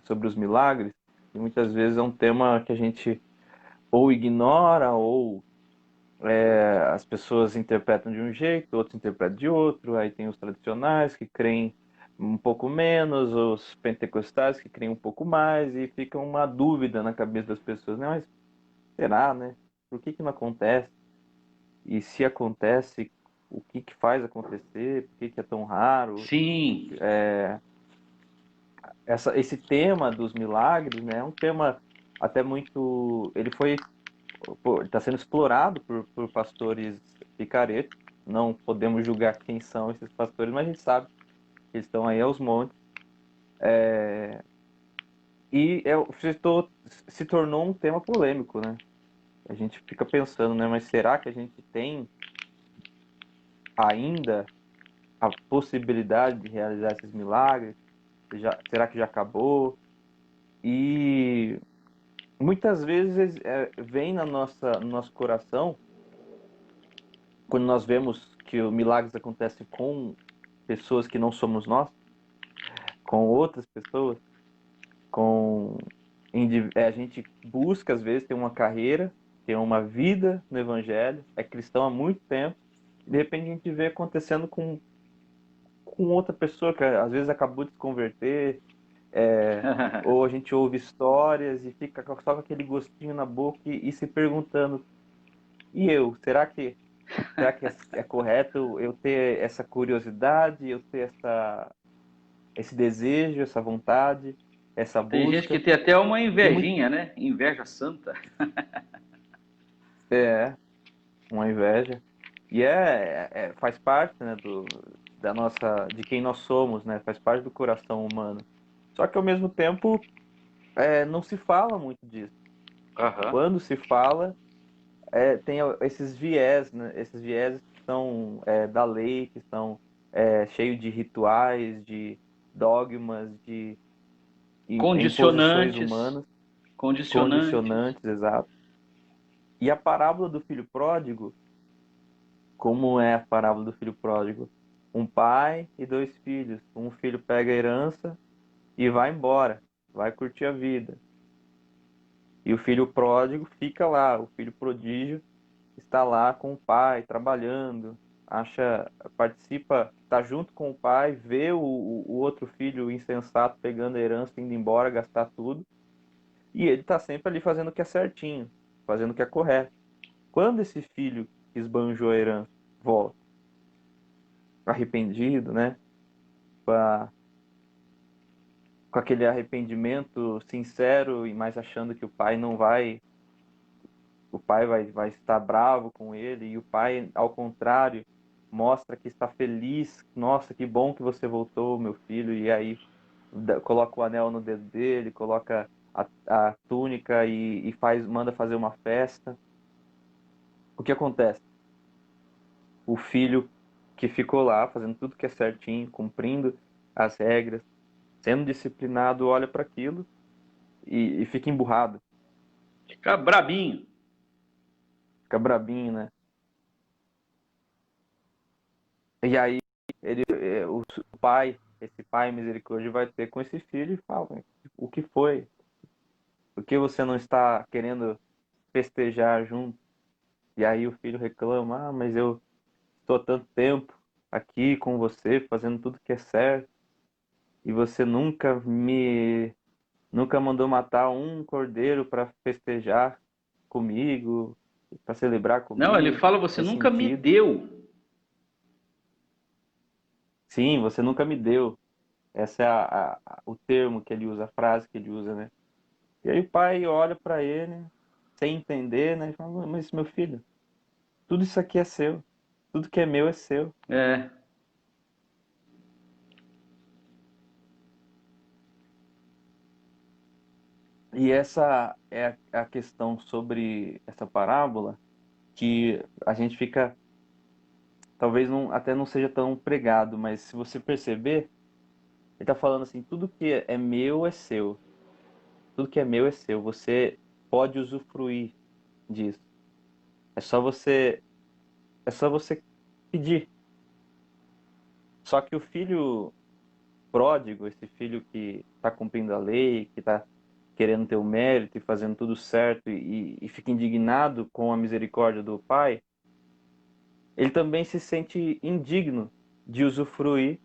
sobre os milagres, que muitas vezes é um tema que a gente ou ignora, ou as pessoas interpretam de um jeito, outros interpretam de outro. Aí tem os tradicionais que creem um pouco menos, os pentecostais que creem um pouco mais, e fica uma dúvida na cabeça das pessoas, né? Mas será, né? Por que não acontece? E se acontece, o que faz acontecer? Por que é tão raro? Sim. Esse tema dos milagres, né, é um tema até muito... Ele está sendo explorado por pastores picaretos. Não podemos julgar quem são esses pastores, mas a gente sabe que eles estão aí aos montes. E se tornou um tema polêmico, né? A gente fica pensando, né? Mas será que a gente tem ainda a possibilidade de realizar esses milagres? Será que já acabou? E muitas vezes vem no nosso coração, quando nós vemos que os milagres acontecem com pessoas que não somos nós, com outras pessoas, a gente busca às vezes ter uma carreira, ter uma vida no Evangelho, é cristão há muito tempo, e de repente a gente vê acontecendo com outra pessoa que às vezes acabou de se converter, ou a gente ouve histórias e fica só com aquele gostinho na boca e se perguntando, e eu, será que é correto eu ter essa curiosidade, eu ter esse desejo, essa vontade, essa Tem gente que busca? tem até uma E muito, invejinha, né? Inveja santa. é uma inveja. E faz parte, né, de quem nós somos, né? Faz parte do coração humano. Só que ao mesmo tempo, não se fala muito disso. Aham. Quando se fala, tem esses viés, né? Esses viés que são da lei, que são cheios de rituais, de dogmas, de imposições Condicionantes. humanas, Condicionantes. condicionantes, exato. E a parábola do filho pródigo, como é a parábola do filho pródigo? Um pai e dois filhos. Um filho pega a herança e vai embora, vai curtir a vida. E o filho pródigo fica lá, o filho prodígio está lá com o pai, trabalhando, participa, está junto com o pai, vê o outro filho insensato pegando a herança, indo embora, gastar tudo, e ele está sempre ali fazendo o que é certinho, fazendo o que é correto. Quando esse filho esbanjou a herança, volta. Arrependido, né? Com aquele arrependimento sincero, e mais achando que o pai vai estar bravo com ele, e o pai, ao contrário, mostra que está feliz. Nossa, que bom que você voltou, meu filho. E aí coloca o anel no dedo dele, coloca a túnica e manda fazer uma festa. O que acontece? O filho que ficou lá fazendo tudo que é certinho, cumprindo as regras, sendo disciplinado, olha para aquilo e fica emburrado, Fica brabinho. fica brabinho, né? E aí o pai, esse pai misericórdia vai ter com esse filho e fala: o que foi? Por que você não está querendo festejar junto? E aí o filho reclama: mas eu estou há tanto tempo aqui com você, fazendo tudo que é certo, e você nunca mandou matar um cordeiro para festejar comigo, para celebrar Não, ele comigo, fala, você nesse nunca me sentido. deu. Sim, você nunca me deu. Essa é o termo que ele usa, a frase que ele usa, né? E aí o pai olha para ele, sem entender, né? E fala: mas meu filho, tudo isso aqui é seu. Tudo que é meu é seu. É, E essa é a questão sobre essa parábola, que a gente fica, talvez não, até não seja tão pregado, mas se você perceber, ele está falando assim: tudo que é meu é seu. Tudo que é meu é seu. Você pode usufruir disso. É só você, é só você pedir. Só que o filho pródigo, esse filho que está cumprindo a lei, que está querendo ter o mérito e fazendo tudo certo e fica indignado com a misericórdia do pai, ele também se sente indigno de usufruir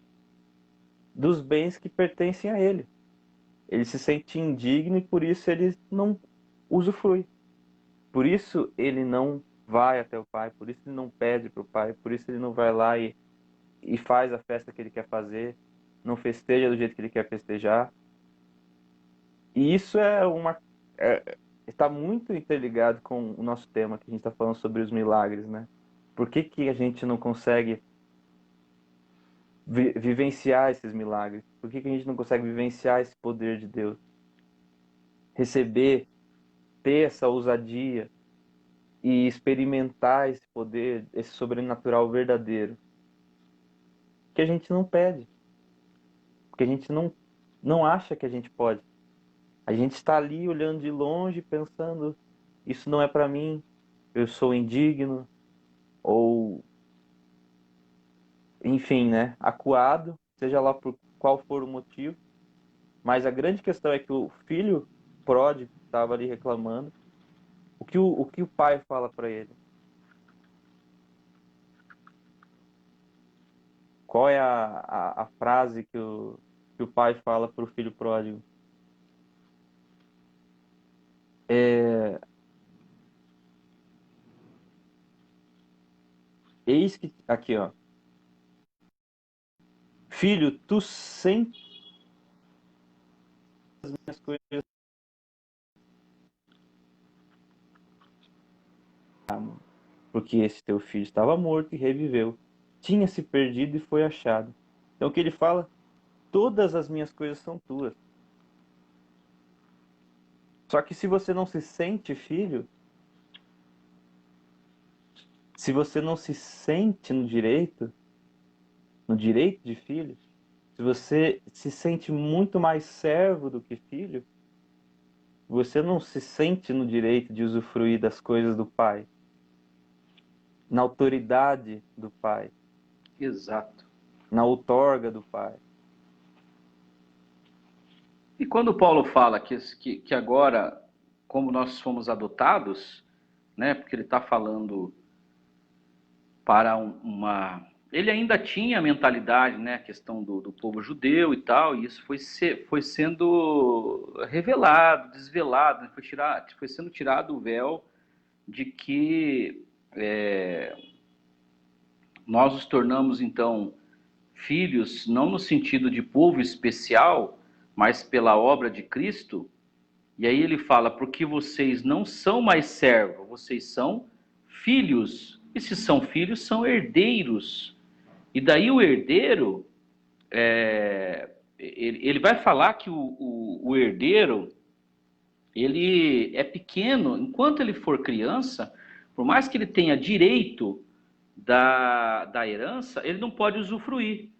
dos bens que pertencem a ele. Ele se sente indigno e por isso ele não usufrui. Por isso ele não vai até o pai, por isso ele não pede para o pai, por isso ele não vai lá e faz a festa que ele quer fazer, não festeja do jeito que ele quer festejar. E isso está muito interligado com o nosso tema que a gente está falando sobre os milagres, né? Por que que a gente não consegue vivenciar esses milagres? Por que que a gente não consegue vivenciar esse poder de Deus? Receber, ter essa ousadia e experimentar esse poder, esse sobrenatural verdadeiro, que a gente não pede, porque a gente não acha que a gente pode. A gente está ali olhando de longe, pensando: isso não é para mim, eu sou indigno, ou enfim, né, acuado, seja lá por qual for o motivo. Mas a grande questão é que o filho pródigo estava ali reclamando. O que o pai fala para ele? Qual é a frase que o pai fala para o filho pródigo? É, eis que, aqui ó, filho, tu sempre as minhas coisas, porque esse teu filho estava morto e reviveu, tinha se perdido e foi achado. Então o que ele fala? Todas as minhas coisas são tuas. Só que se você não se sente filho, se você não se sente no direito de filho, se você se sente muito mais servo do que filho, você não se sente no direito de usufruir das coisas do pai, na autoridade do pai, exato. na outorga do pai. E quando Paulo fala que agora, como nós fomos adotados, né, porque ele está falando para uma. Ele ainda tinha a mentalidade, né, a questão do povo judeu e tal, e isso foi sendo revelado, desvelado, né, foi sendo tirado o véu de que nós nos tornamos, então, filhos, não no sentido de povo especial, mas pela obra de Cristo. E aí ele fala, porque vocês não são mais servos, vocês são filhos. E se são filhos, são herdeiros. E daí o herdeiro, ele vai falar que o herdeiro, ele é pequeno, enquanto ele for criança, por mais que ele tenha direito da herança, ele não pode usufruir.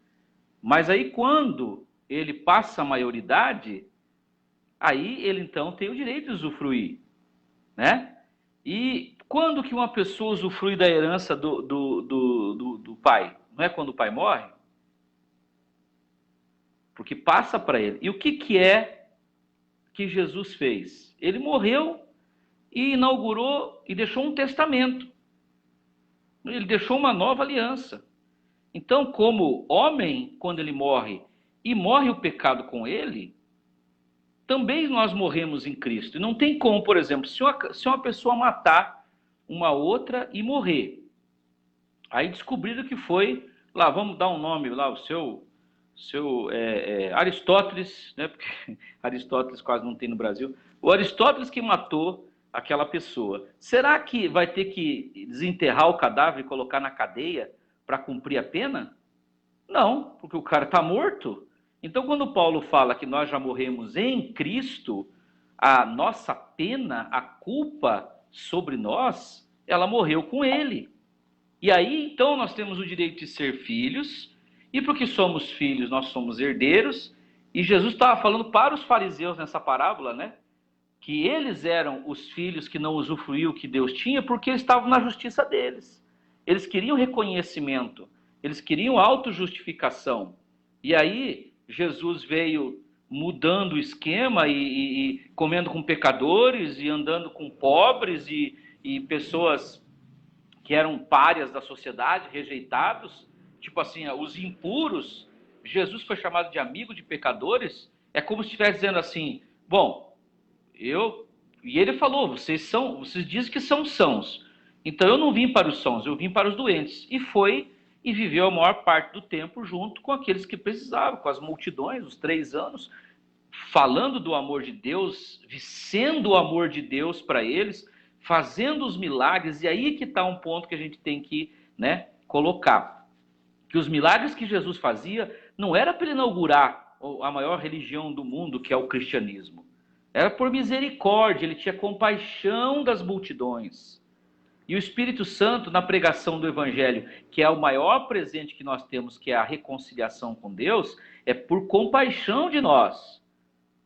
Mas aí quando ele passa a maioridade, aí ele então tem o direito de usufruir, né? E quando que uma pessoa usufrui da herança do pai? Não é quando o pai morre? Porque passa para ele. E o que é que Jesus fez? Ele morreu e inaugurou e deixou um testamento. Ele deixou uma nova aliança. Então, como homem, quando ele morre, e morre o pecado com ele, também nós morremos em Cristo. E não tem como, por exemplo, se uma pessoa matar uma outra e morrer, aí descobriram que foi, lá, vamos dar um nome lá, o seu Aristóteles, né? Porque Aristóteles quase não tem no Brasil. O Aristóteles que matou aquela pessoa. Será que vai ter que desenterrar o cadáver e colocar na cadeia para cumprir a pena? Não, porque o cara está morto. Então, quando Paulo fala que nós já morremos em Cristo, a nossa pena, a culpa sobre nós, ela morreu com ele. E aí, então, nós temos o direito de ser filhos, e porque somos filhos, nós somos herdeiros, e Jesus estava falando para os fariseus nessa parábola, né? Que eles eram os filhos que não usufruíam o que Deus tinha, porque eles estavam na justiça deles. Eles queriam reconhecimento, eles queriam autojustificação. E aí, Jesus veio mudando o esquema e comendo com pecadores e andando com pobres e pessoas que eram párias da sociedade, rejeitados, tipo assim, os impuros. Jesus foi chamado de amigo de pecadores. É como se estivesse dizendo assim, bom, e ele falou, vocês dizem que são sãos, então eu não vim para os sãos, eu vim para os doentes. E foi e viveu a maior parte do tempo junto com aqueles que precisavam, com as multidões, os 3 anos, falando do amor de Deus, sendo o amor de Deus para eles, fazendo os milagres. E aí que está um ponto que a gente tem que, né, colocar. Que os milagres que Jesus fazia não era para ele inaugurar a maior religião do mundo, que é o cristianismo. Era por misericórdia, ele tinha compaixão das multidões. E o Espírito Santo, na pregação do Evangelho, que é o maior presente que nós temos, que é a reconciliação com Deus, é por compaixão de nós.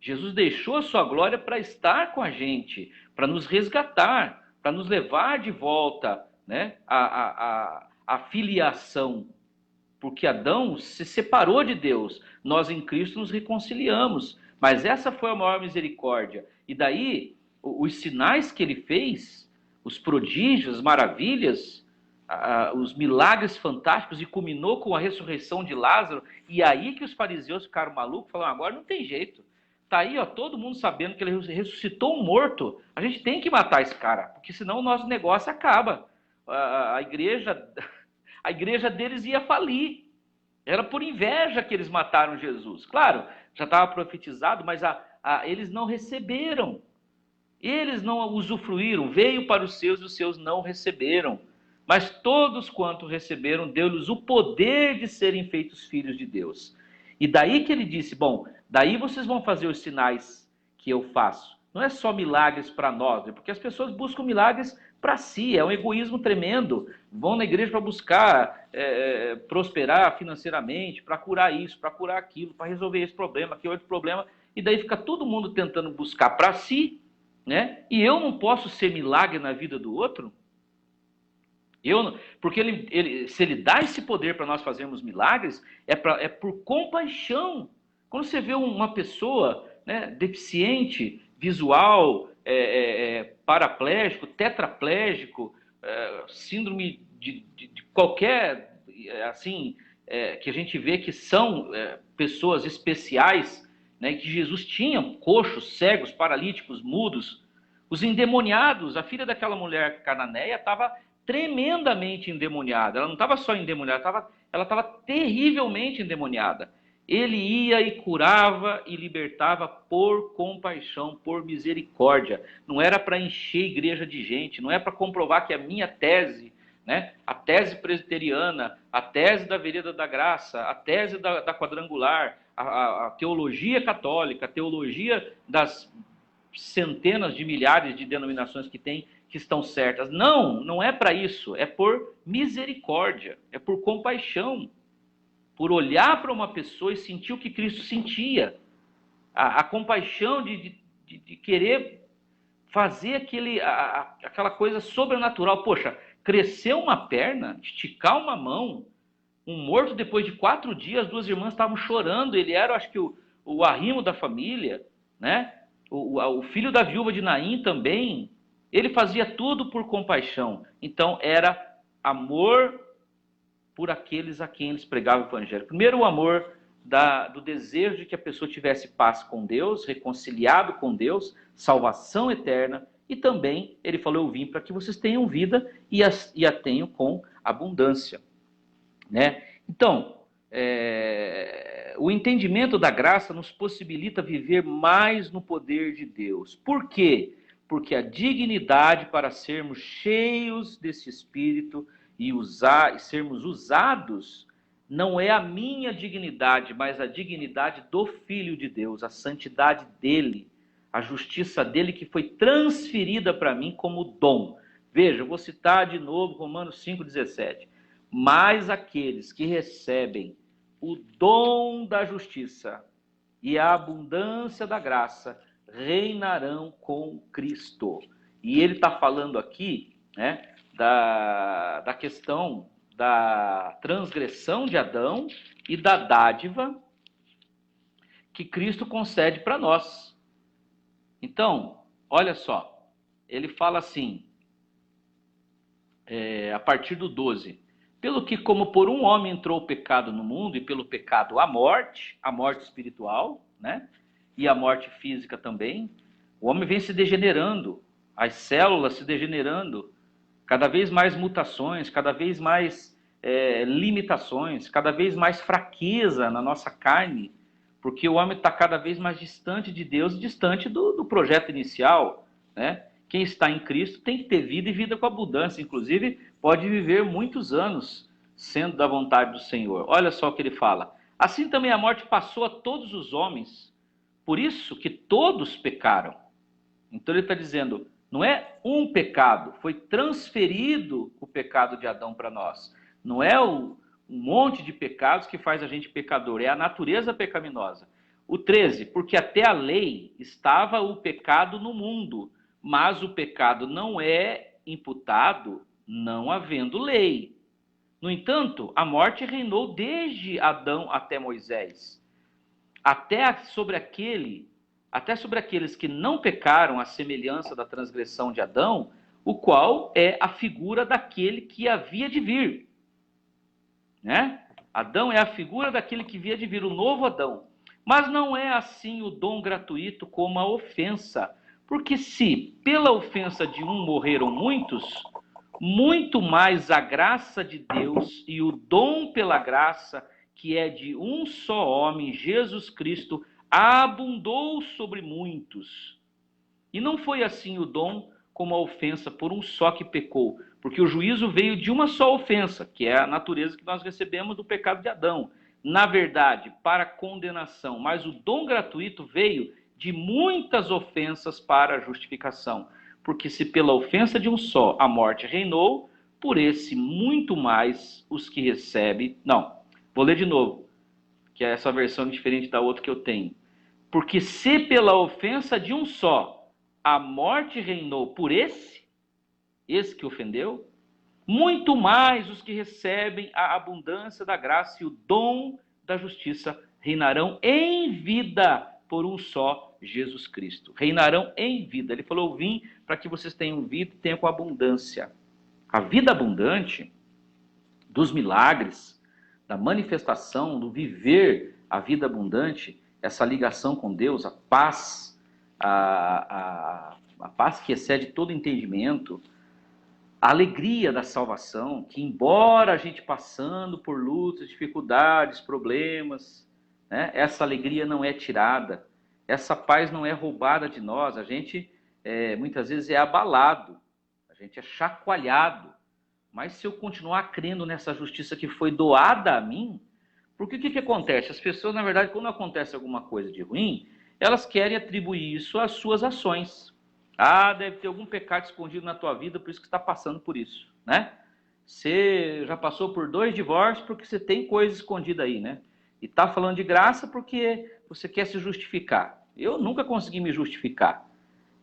Jesus deixou a sua glória para estar com a gente, para nos resgatar, para nos levar de volta, né, a filiação. Porque Adão se separou de Deus, nós em Cristo nos reconciliamos. Mas essa foi a maior misericórdia. E daí, os sinais que ele fez, os prodígios, as maravilhas, os milagres fantásticos, e culminou com a ressurreição de Lázaro. E aí que os fariseus ficaram malucos, falaram, agora não tem jeito. Está aí, ó, todo mundo sabendo que ele ressuscitou um morto. A gente tem que matar esse cara, porque senão o nosso negócio acaba. A igreja deles ia falir. Era por inveja que eles mataram Jesus. Claro, já estava profetizado, mas eles não receberam. Eles não usufruíram. Veio para os seus e os seus não receberam. Mas todos quanto receberam, deu-lhes o poder de serem feitos filhos de Deus. E daí que ele disse, bom, daí vocês vão fazer os sinais que eu faço. Não é só milagres para nós, porque as pessoas buscam milagres para si, é um egoísmo tremendo. Vão na igreja para buscar prosperar financeiramente, para curar isso, para curar aquilo, para resolver esse problema, aquele outro problema, e daí fica todo mundo tentando buscar para si, né? E eu não posso ser milagre na vida do outro? Porque se ele dá esse poder para nós fazermos milagres, é por compaixão. Quando você vê uma pessoa, né, deficiente, visual, paraplégico, tetraplégico, síndrome de qualquer, assim, que a gente vê que são pessoas especiais, né, que Jesus tinha, coxos, cegos, paralíticos, mudos, os endemoniados. A filha daquela mulher cananeia estava tremendamente endemoniada. Ela não estava só endemoniada, ela estava terrivelmente endemoniada. Ele ia e curava e libertava por compaixão, por misericórdia. Não era para encher a igreja de gente, não é para comprovar que a minha tese, né, a tese presbiteriana, a tese da vereda da graça, a tese da quadrangular, a teologia católica, a teologia das centenas de milhares de denominações que tem, que estão certas. Não, não é para isso. É por misericórdia, é por compaixão, por olhar para uma pessoa e sentir o que Cristo sentia. A compaixão de querer fazer aquela coisa sobrenatural. Poxa, crescer uma perna, esticar uma mão, um morto depois de 4 dias, 2 irmãs estavam chorando, ele era, acho que, o arrimo da família, né? O filho da viúva de Naim também, ele fazia tudo por compaixão. Então, era amor por aqueles a quem eles pregavam o evangelho. Primeiro, o amor do desejo de que a pessoa tivesse paz com Deus, reconciliado com Deus, salvação eterna, e também, ele falou, eu vim para que vocês tenham vida e a tenham com abundância. Né? Então, o entendimento da graça nos possibilita viver mais no poder de Deus. Por quê? Porque a dignidade para sermos cheios desse Espírito e sermos usados não é a minha dignidade, mas a dignidade do Filho de Deus, a santidade dele, a justiça dele que foi transferida para mim como dom. Veja, eu vou citar de novo Romanos 5,17. Mas aqueles que recebem o dom da justiça e a abundância da graça reinarão com Cristo. E ele está falando aqui, né, da questão da transgressão de Adão e da dádiva que Cristo concede para nós. Então, olha só, ele fala assim, a partir do 12... Pelo que, como por um homem entrou o pecado no mundo, e pelo pecado a morte espiritual, né? E a morte física também, o homem vem se degenerando, as células se degenerando, cada vez mais mutações, cada vez mais limitações, cada vez mais fraqueza na nossa carne, porque o homem está cada vez mais distante de Deus, distante do projeto inicial, né? Quem está em Cristo tem que ter vida e vida com abundância. Inclusive, pode viver muitos anos sendo da vontade do Senhor. Olha só o que ele fala. Assim também a morte passou a todos os homens, por isso que todos pecaram. Então ele está dizendo, não é um pecado, foi transferido o pecado de Adão para nós. Não é um monte de pecados que faz a gente pecador, é a natureza pecaminosa. O 13, porque até a lei estava o pecado no mundo, mas o pecado não é imputado não havendo lei. No entanto, a morte reinou desde Adão até Moisés, até sobre aqueles que não pecaram à semelhança da transgressão de Adão, o qual é a figura daquele que havia de vir. Né? Adão é a figura daquele que havia de vir, o novo Adão. Mas não é assim o dom gratuito como a ofensa. Porque se pela ofensa de um morreram muitos, muito mais a graça de Deus e o dom pela graça, que é de um só homem, Jesus Cristo, abundou sobre muitos. E não foi assim o dom como a ofensa por um só que pecou, porque o juízo veio de uma só ofensa, que é a natureza que nós recebemos do pecado de Adão. Na verdade, para condenação, mas o dom gratuito veio de muitas ofensas para a justificação. Porque se pela ofensa de um só a morte reinou, por esse muito mais os que recebem... Não, vou ler de novo, que é essa versão diferente da outra que eu tenho. Porque se pela ofensa de um só a morte reinou por esse que ofendeu, muito mais os que recebem a abundância da graça e o dom da justiça reinarão em vida por um só Jesus Cristo. Reinarão em vida. Ele falou, eu vim para que vocês tenham vida e tenham com abundância. A vida abundante dos milagres, da manifestação, do viver a vida abundante, essa ligação com Deus, a paz, a paz que excede todo entendimento, a alegria da salvação, que embora a gente passando por lutas, dificuldades, problemas, né, essa alegria não é tirada, essa paz não é roubada de nós, a gente muitas vezes é abalado, a gente é chacoalhado, mas se eu continuar crendo nessa justiça que foi doada a mim, porque o que acontece? As pessoas, na verdade, quando acontece alguma coisa de ruim, elas querem atribuir isso às suas ações. Ah, deve ter algum pecado escondido na tua vida, por isso que você está passando por isso, né? Você já passou por 2 divórcios porque você tem coisa escondida aí, né? E está falando de graça porque você quer se justificar. Eu nunca consegui me justificar.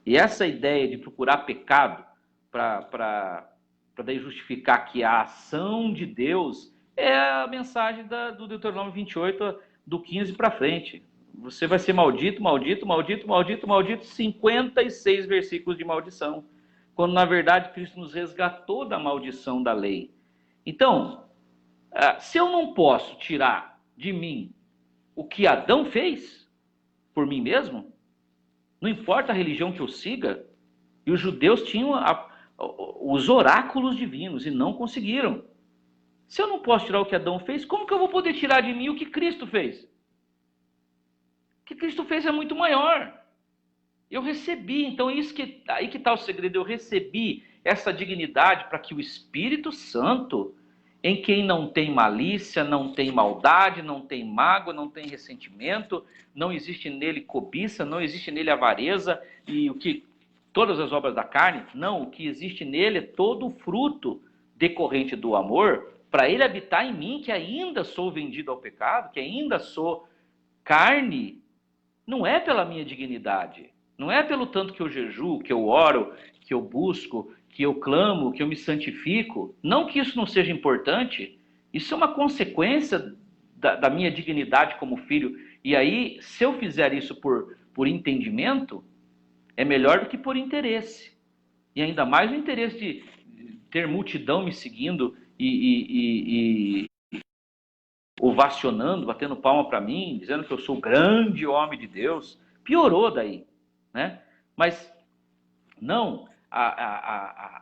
E essa ideia de procurar pecado para daí justificar que a ação de Deus é a mensagem do Deuteronômio 28, do 15 para frente. Você vai ser maldito, maldito, maldito, maldito, maldito, 56 versículos de maldição. Quando, na verdade, Cristo nos resgatou da maldição da lei. Então, se eu não posso tirar de mim o que Adão fez por mim mesmo, não importa a religião que eu siga, e os judeus tinham os oráculos divinos e não conseguiram. Se eu não posso tirar o que Adão fez, como que eu vou poder tirar de mim o que Cristo fez? O que Cristo fez é muito maior. Eu recebi, então aí que está o segredo, eu recebi essa dignidade para que o Espírito Santo, em quem não tem malícia, não tem maldade, não tem mágoa, não tem ressentimento, não existe nele cobiça, não existe nele avareza, e todas as obras da carne, não, o que existe nele é todo o fruto decorrente do amor, para ele habitar em mim, que ainda sou vendido ao pecado, que ainda sou carne, não é pela minha dignidade, não é pelo tanto que eu jejuo, que eu oro, que eu busco, que eu clamo, que eu me santifico. Não que isso não seja importante, isso é uma consequência da minha dignidade como filho. E aí, se eu fizer isso por entendimento, é melhor do que por interesse. E ainda mais o interesse de ter multidão me seguindo e ovacionando, batendo palma para mim, dizendo que eu sou o grande homem de Deus. Piorou daí, né? Mas não,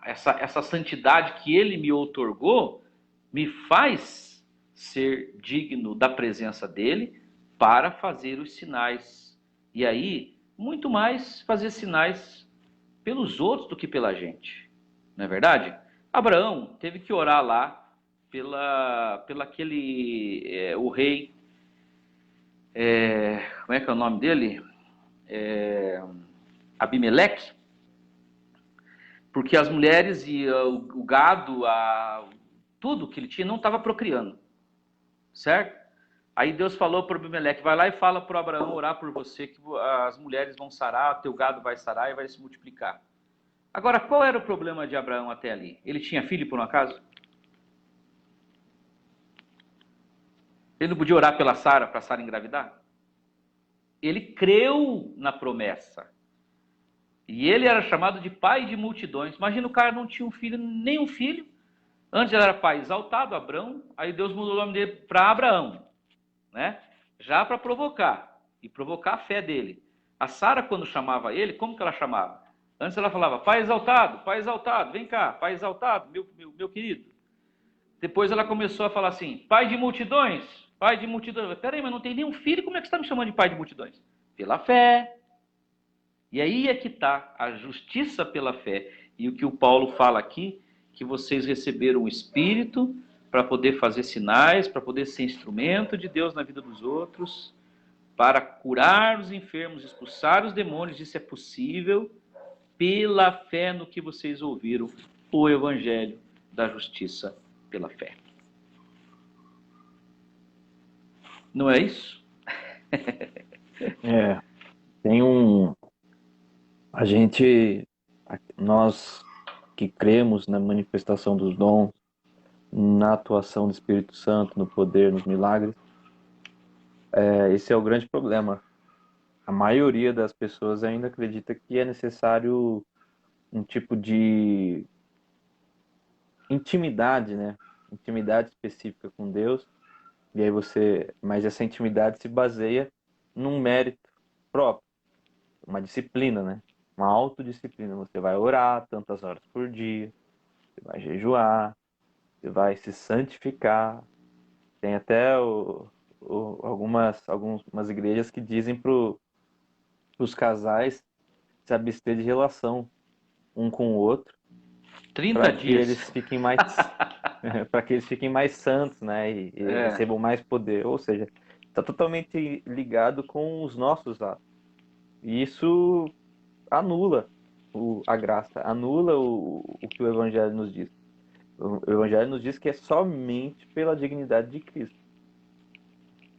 essa santidade que ele me outorgou me faz ser digno da presença dele para fazer os sinais. E aí, muito mais fazer sinais pelos outros do que pela gente. Não é verdade? Abraão teve que orar lá pela aquele o rei, como é que é o nome dele? Abimeleque, porque as mulheres e o gado, tudo que ele tinha não estava procriando, certo? Aí Deus falou para Abimeleque, vai lá e fala para Abraão orar por você, que as mulheres vão sarar, teu gado vai sarar e vai se multiplicar. Agora, qual era o problema de Abraão até ali? Ele tinha filho por um acaso? Ele não podia orar pela Sara, para Sara engravidar? Ele creu na promessa. E ele era chamado de pai de multidões. Imagina, o cara não tinha um filho, nenhum filho. Antes ele era pai exaltado, Abrão. Aí Deus mudou o nome dele para Abraão, né? Já para provocar. E provocar a fé dele. A Sara, quando chamava ele, como que ela chamava? Antes ela falava, pai exaltado, vem cá, pai exaltado, meu querido. Depois ela começou a falar assim, pai de multidões. Peraí, mas não tem nenhum filho, como é que você está me chamando de pai de multidões? Pela fé. E aí é que está a justiça pela fé. E o que o Paulo fala aqui, que vocês receberam o Espírito para poder fazer sinais, para poder ser instrumento de Deus na vida dos outros, para curar os enfermos, expulsar os demônios, isso é possível pela fé no que vocês ouviram, o Evangelho da justiça pela fé. Não é isso? Tem nós que cremos na manifestação dos dons, na atuação do Espírito Santo, no poder, nos milagres, esse é o grande problema. A maioria das pessoas ainda acredita que é necessário um tipo de intimidade, né? Intimidade específica com Deus. E aí mas essa intimidade se baseia num mérito próprio, uma disciplina, né? Uma autodisciplina. Você vai orar tantas horas por dia, você vai jejuar, você vai se santificar. Tem até algumas igrejas que dizem para os casais se abster de relação um com o outro, 30 para que dias. eles fiquem mais para que eles fiquem mais santos, né, e É, recebam mais poder. Ou seja, está totalmente ligado com os nossos atos. E isso anula a graça, anula o que o Evangelho nos diz. O Evangelho nos diz que é somente pela dignidade de Cristo.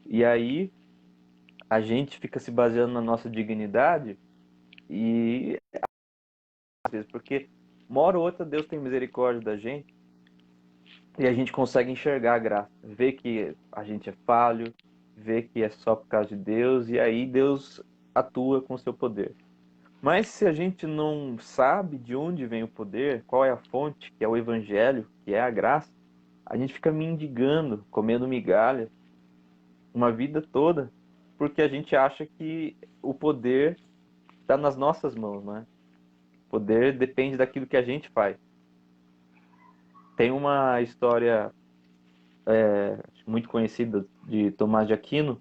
E aí a gente fica se baseando na nossa dignidade e às vezes porque uma hora ou outra Deus tem misericórdia da gente e a gente consegue enxergar a graça, ver que a gente é falho, ver que é só por causa de Deus e aí Deus atua com o seu poder. Mas se a gente não sabe de onde vem o poder, qual é a fonte, que é o evangelho, que é a graça, a gente fica mendigando, comendo migalha, uma vida toda, porque a gente acha que o poder está nas nossas mãos, né? O poder depende daquilo que a gente faz. Tem uma história muito conhecida de Tomás de Aquino,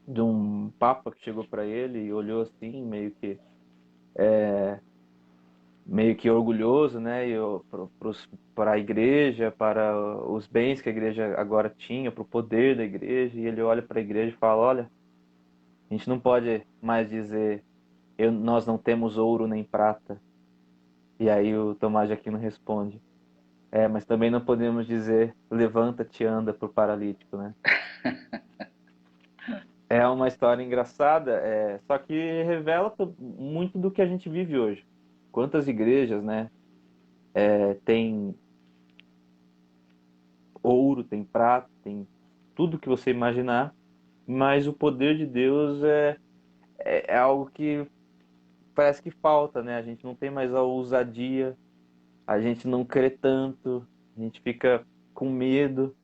de um papa que chegou para ele e olhou assim, meio que orgulhoso, né, para a igreja, para os bens que a igreja agora tinha, para o poder da igreja, e ele olha para a igreja e fala: olha, a gente não pode mais dizer nós não temos ouro nem prata. E aí o Tomás de Aquino responde: mas também não podemos dizer levanta-te e anda para o paralítico, né? É uma história engraçada, só que revela muito do que a gente vive hoje. Quantas igrejas, né, tem ouro, tem prata, tem tudo que você imaginar, mas o poder de Deus é algo que parece que falta, né? A gente não tem mais a ousadia, a gente não crê tanto, a gente fica com medo.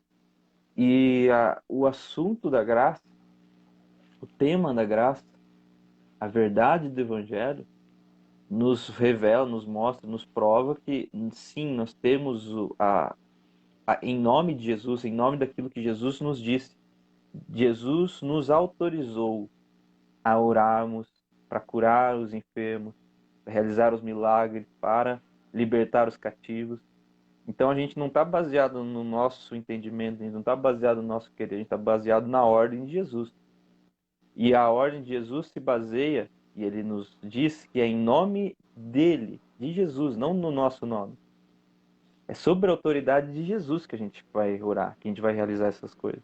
E o assunto da graça, o tema da graça, a verdade do Evangelho, nos revela, nos mostra, nos prova que sim, nós temos em nome de Jesus, em nome daquilo que Jesus nos disse, Jesus nos autorizou a orarmos, para curar os enfermos, para realizar os milagres, para libertar os cativos. Então a gente não está baseado no nosso entendimento, a gente não está baseado no nosso querer, a gente está baseado na ordem de Jesus. E a ordem de Jesus se baseia, e ele nos diz que é em nome dele, de Jesus, não no nosso nome. É sobre a autoridade de Jesus que a gente vai orar, que a gente vai realizar essas coisas.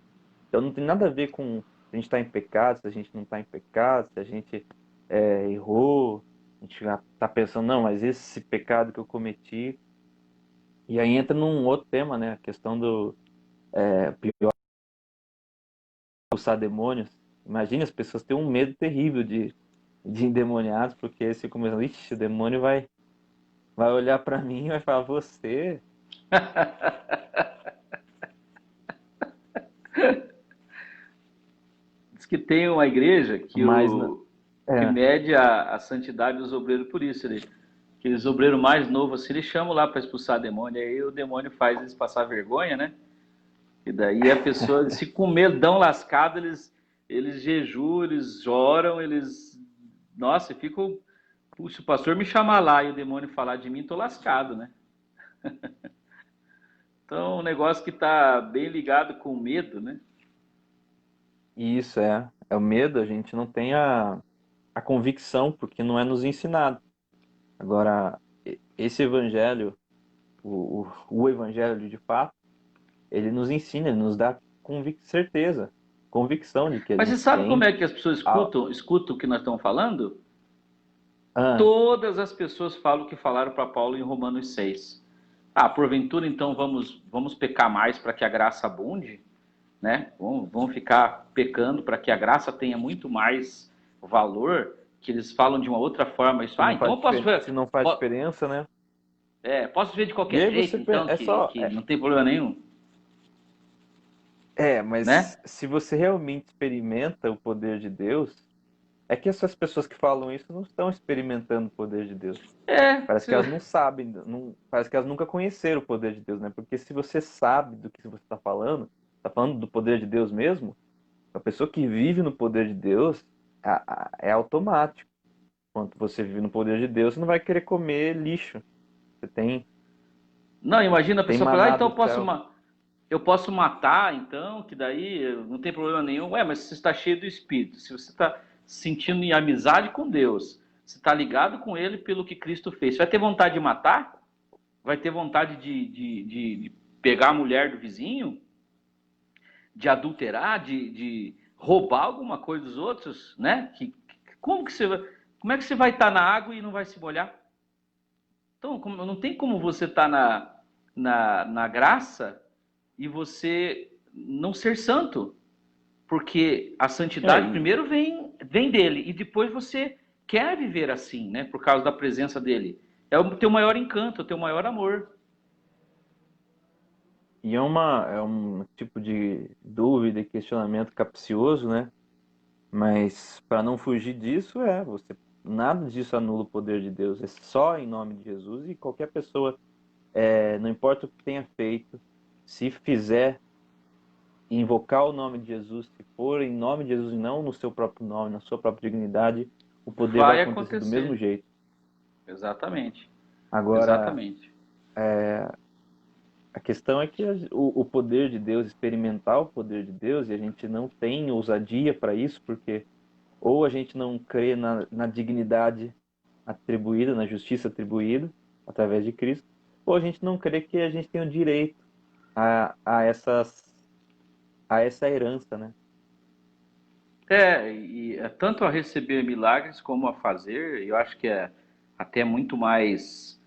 Então não tem nada a ver com se a gente está em pecado, se a gente não está em pecado, se a gente errou, a gente já está pensando, não, mas esse pecado que eu cometi. E aí entra num outro tema, né? A questão do pior, expulsar demônios. Imagina, as pessoas têm um medo terrível de endemoniados, porque eles ficam pensando, ixi, o demônio vai olhar para mim e vai falar, você. diz que tem uma igreja que, Mas, que é, mede a santidade dos obreiros por isso. Aqueles obreiros mais novos, assim, eles chamam lá para expulsar demônio, aí o demônio faz eles passar vergonha, né? E daí a pessoa, se com medo, dão lascado, eles jejuam, eles oram, eles. Nossa, ficam. Puxa, o pastor me chamar lá e o demônio falar de mim, tô lascado, né? Então, um negócio que está bem ligado com o medo, né? isso é o medo, a gente não tem a convicção, porque não é nos ensinado. Agora, esse evangelho, o evangelho de fato, ele nos ensina, ele nos dá certeza, convicção de que a Mas você gente sabe como tem. é que as pessoas A, escutam o que nós estamos falando? ah, Todas as pessoas falam o que falaram para Paulo em Romanos 6. Ah, porventura então vamos pecar mais para que a graça abunde, né? Vamos ficar pecando para que a graça tenha muito mais valor, que eles falam de uma outra forma. Isso, se não então faz, eu posso ver, se não faz diferença, né? posso ver de E qualquer aí jeito, você pensa, então, que não tem problema nenhum, né? mas se você realmente experimenta o poder de Deus, É que essas pessoas que falam isso não estão experimentando o poder de Deus. É, Parece que elas não sabem, parece que elas nunca conheceram o poder de Deus, né? Porque se você sabe do que você está falando do poder de Deus mesmo, a pessoa que vive no poder de Deus é automático. Quando você vive no poder de Deus, você não vai querer comer lixo. Você não, imagina a tem pessoa falar, maná então do céu. eu posso matar, então, que daí não tem problema nenhum. Ué, mas você está cheio do Espírito, se você está sentindo em amizade com Deus, você está ligado com Ele pelo que Cristo fez, você vai ter vontade de matar? Vai ter vontade de pegar a mulher do vizinho? De adulterar? De roubar alguma coisa dos outros? Né? Como é que você vai estar na água e não vai se molhar? Então, não tem como você estar na graça e você não ser santo. Porque a É, santidade primeiro vem dele e depois você quer viver assim, né? Por causa da presença dele. É o teu maior encanto, é o teu maior amor. e é um tipo de dúvida e questionamento capcioso, né? Mas para não fugir disso, nada disso anula o poder de Deus. É só em nome de Jesus e qualquer pessoa, não importa o que tenha feito, se fizer invocar o nome de Jesus, se for em nome de Jesus e não no seu próprio nome, na sua própria dignidade, o poder vai Vai acontecer do mesmo acontecer. jeito. Exatamente. Agora, Exatamente. a questão é que o poder de Deus, experimentar o poder de Deus, e a gente não tem ousadia para isso, porque ou a gente não crê na dignidade atribuída, na justiça atribuída através de Cristo, ou a gente não crê que a gente tem o direito a a essa herança, né? E é tanto a receber milagres como a fazer, eu acho que até é muito mais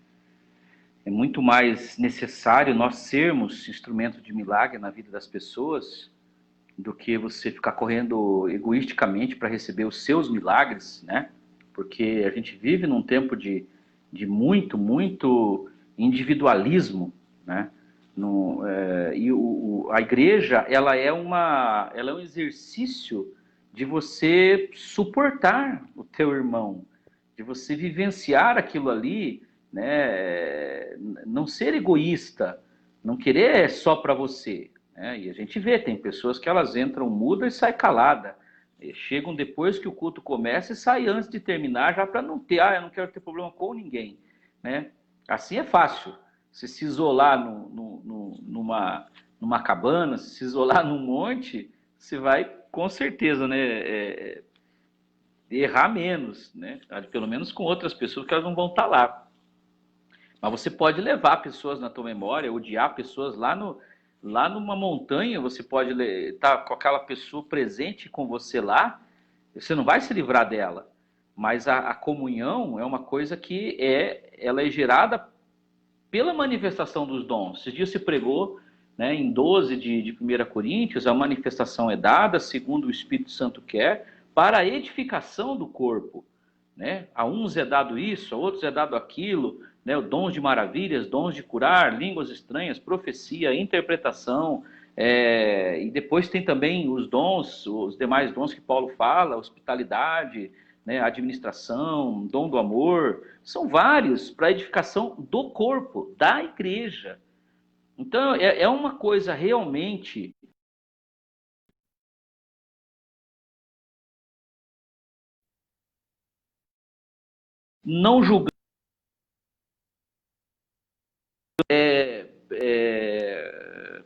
necessário nós sermos instrumento de milagre na vida das pessoas do que você ficar correndo egoisticamente para receber os seus milagres, né? Porque a gente vive num tempo de muito individualismo, né? No, a igreja, ela é um exercício de você suportar o teu irmão, de você vivenciar aquilo ali, né? Não ser egoísta, não querer só para você, né? E a gente vê, tem pessoas que elas entram muda e saem calada. E chegam depois que o culto começa e saem antes de terminar, já para não ter, eu não quero ter problema com ninguém, né? Assim é fácil. Você se isolar numa cabana, se isolar num monte, você vai com certeza, né? Errar menos, né? Pelo menos com outras pessoas que elas não vão estar lá. Mas você pode levar pessoas na tua memória, odiar pessoas lá numa montanha, você pode estar com aquela pessoa presente com você lá, você não vai se livrar dela. Mas a comunhão é uma coisa que ela é gerada pela manifestação dos dons. Esses dias se pregou, né, em 12 de 1 Coríntios, a manifestação é dada, segundo o Espírito Santo quer, para a edificação do corpo. Né? A uns é dado isso, a outros é dado aquilo, né? Dons de maravilhas, dons de curar, línguas estranhas, profecia, interpretação, e depois tem também os dons, os demais dons que Paulo fala, hospitalidade, né? Administração, dom do amor, são vários para a edificação do corpo, da igreja. Então é uma coisa realmente não julgando,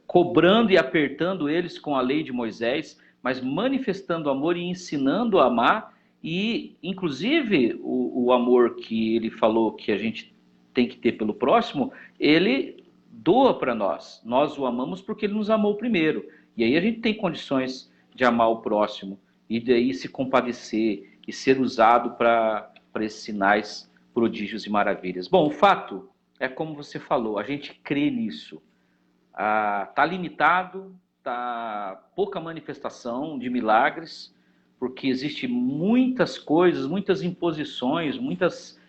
cobrando e apertando eles com a lei de Moisés, mas manifestando amor e ensinando a amar, e inclusive o amor que ele falou que a gente tem que ter pelo próximo, ele doa para nós. Nós o amamos porque ele nos amou primeiro. E aí a gente tem condições de amar o próximo e daí se compadecer e ser usado para esses sinais, prodígios e maravilhas. Bom, o fato é como você falou, a gente crê nisso. Está limitado, está pouca manifestação de milagres, porque existe muitas coisas, muitas imposições, muitas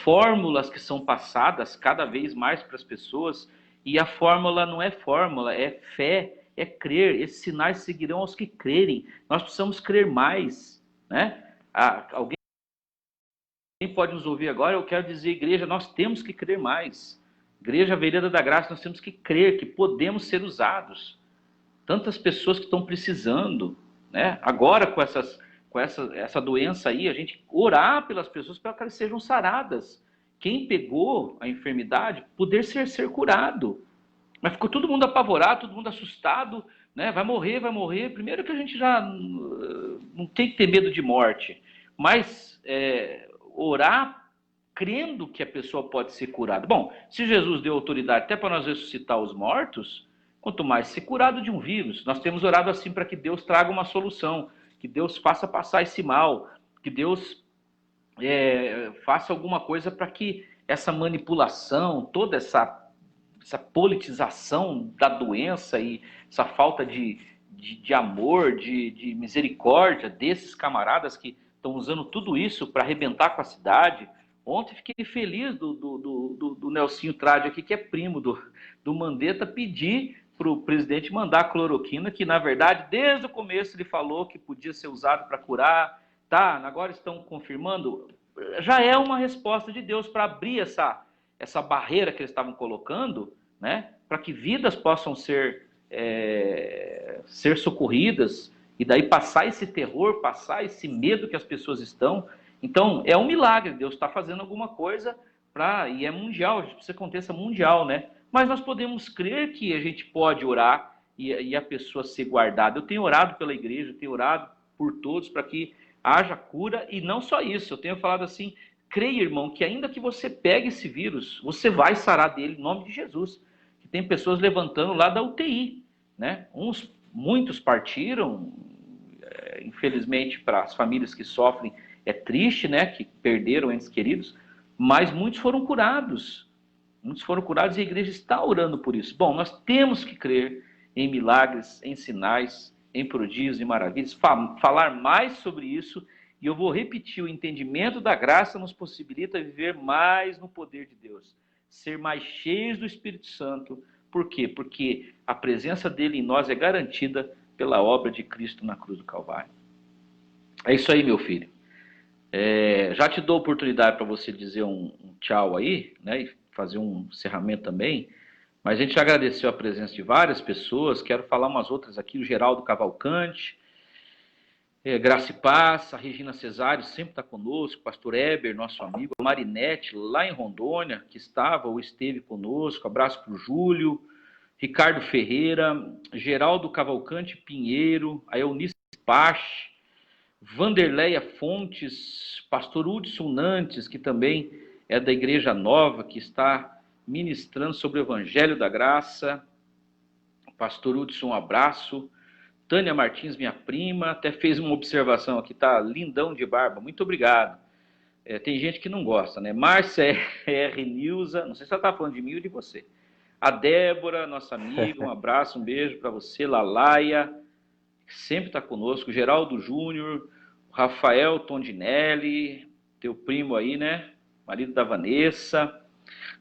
fórmulas que são passadas cada vez mais para as pessoas, e a fórmula não é fórmula, é fé, é crer. Esses sinais seguirão aos que crerem. Nós precisamos crer mais, né? Alguém pode nos ouvir agora? Eu quero dizer, igreja, nós temos que crer mais. Igreja Vereda da Graça, nós temos que crer que podemos ser usados. Tantas pessoas que estão precisando, né? Agora com essa doença aí, a gente orar pelas pessoas para que elas sejam saradas. Quem pegou a enfermidade, poder ser curado. Mas ficou todo mundo apavorado, todo mundo assustado, né? Vai morrer, vai morrer. Primeiro que a gente já não tem que ter medo de morte, mas orar crendo que a pessoa pode ser curada. Bom, se Jesus deu autoridade até para nós ressuscitar os mortos, quanto mais ser curado de um vírus. Nós temos orado assim para que Deus traga uma solução, que Deus faça passar esse mal, que Deus faça alguma coisa para que essa manipulação, toda essa politização da doença e essa falta de amor, de misericórdia desses camaradas que estão usando tudo isso para arrebentar com a cidade. Ontem fiquei feliz do Nelsinho Trade aqui, que é primo do Mandetta, pedir para o presidente mandar a cloroquina, que na verdade desde o começo ele falou que podia ser usado para curar, tá? Agora estão confirmando. Já é uma resposta de Deus para abrir essa barreira que eles estavam colocando, né? Para que vidas possam ser socorridas e daí passar esse terror, passar esse medo que as pessoas estão. Então, é um milagre, Deus está fazendo alguma coisa e é mundial, a gente precisa que aconteça mundial, né? Mas nós podemos crer que a gente pode orar e a pessoa ser guardada. Eu tenho orado pela igreja, eu tenho orado por todos para que haja cura, e não só isso, eu tenho falado assim, creia, irmão, que ainda que você pegue esse vírus, você vai sarar dele em nome de Jesus. Que tem pessoas levantando lá da UTI, né? Muitos partiram, infelizmente, para as famílias que sofrem, é triste, né, que perderam entes queridos, mas muitos foram curados. Muitos foram curados e a igreja está orando por isso. Bom, nós temos que crer em milagres, em sinais, em prodígios e maravilhas, falar mais sobre isso, e eu vou repetir, o entendimento da graça nos possibilita viver mais no poder de Deus, ser mais cheios do Espírito Santo. Por quê? Porque a presença dele em nós é garantida pela obra de Cristo na cruz do Calvário. É isso aí, meu filho. Já te dou oportunidade para você dizer um tchau aí, né, e fazer um encerramento também, mas a gente já agradeceu a presença de várias pessoas, quero falar umas outras aqui, o Geraldo Cavalcante, Graça e Paz, a Regina Cesário sempre está conosco, o pastor Eber, nosso amigo, a Marinete, lá em Rondônia, que estava ou esteve conosco, abraço para o Júlio, Ricardo Ferreira, Geraldo Cavalcante Pinheiro, a Eunice Pache, Vanderleia Fontes, pastor Hudson Nantes, que também é da Igreja Nova, que está ministrando sobre o Evangelho da Graça. Pastor Hudson, um abraço. Tânia Martins, minha prima, até fez uma observação aqui, tá lindão de barba, muito obrigado. Tem gente que não gosta, né? Márcia R. Nilza, não sei se ela está falando de mim ou de você. A Débora, nossa amiga, um abraço, um beijo para você. Lalaia, sempre está conosco, Geraldo Júnior, Rafael Tondinelli, teu primo aí, né? Marido da Vanessa,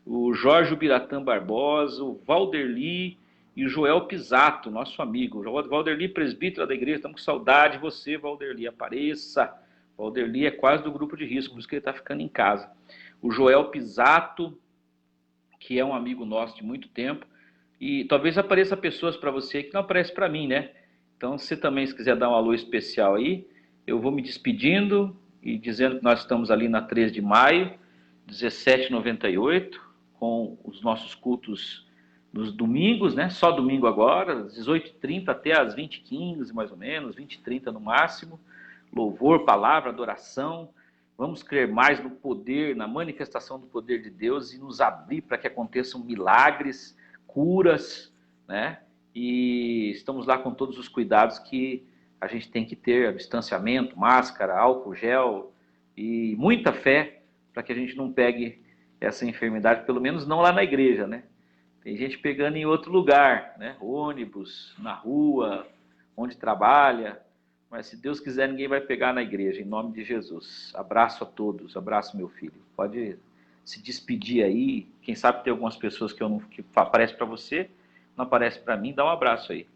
o Jorge Biratã Barbosa, o Valderli e o Joel Pisato, nosso amigo. O Valderli, presbítero da igreja, estamos com saudade de você, Valderli, apareça. O Valderli é quase do grupo de risco, por isso que ele está ficando em casa. O Joel Pisato, que é um amigo nosso de muito tempo, e talvez apareça pessoas para você que não aparecem para mim, né? Então, se também se quiser dar um alô especial aí, eu vou me despedindo e dizendo que nós estamos ali na 3 de maio, 17h98, com os nossos cultos nos domingos, né? Só domingo agora, 18h30 até as 20h15, mais ou menos, 20h30 no máximo. Louvor, palavra, adoração. Vamos crer mais no poder, na manifestação do poder de Deus e nos abrir para que aconteçam milagres, curas, né? E estamos lá com todos os cuidados que a gente tem que ter, distanciamento, máscara, álcool gel e muita fé para que a gente não pegue essa enfermidade, pelo menos não lá na igreja, né? Tem gente pegando em outro lugar, né? Ônibus, na rua, onde trabalha, mas se Deus quiser ninguém vai pegar na igreja, em nome de Jesus. Abraço a todos, abraço meu filho. Pode se despedir aí, quem sabe tem algumas pessoas que aparecem para você, não aparece para mim, dá um abraço aí.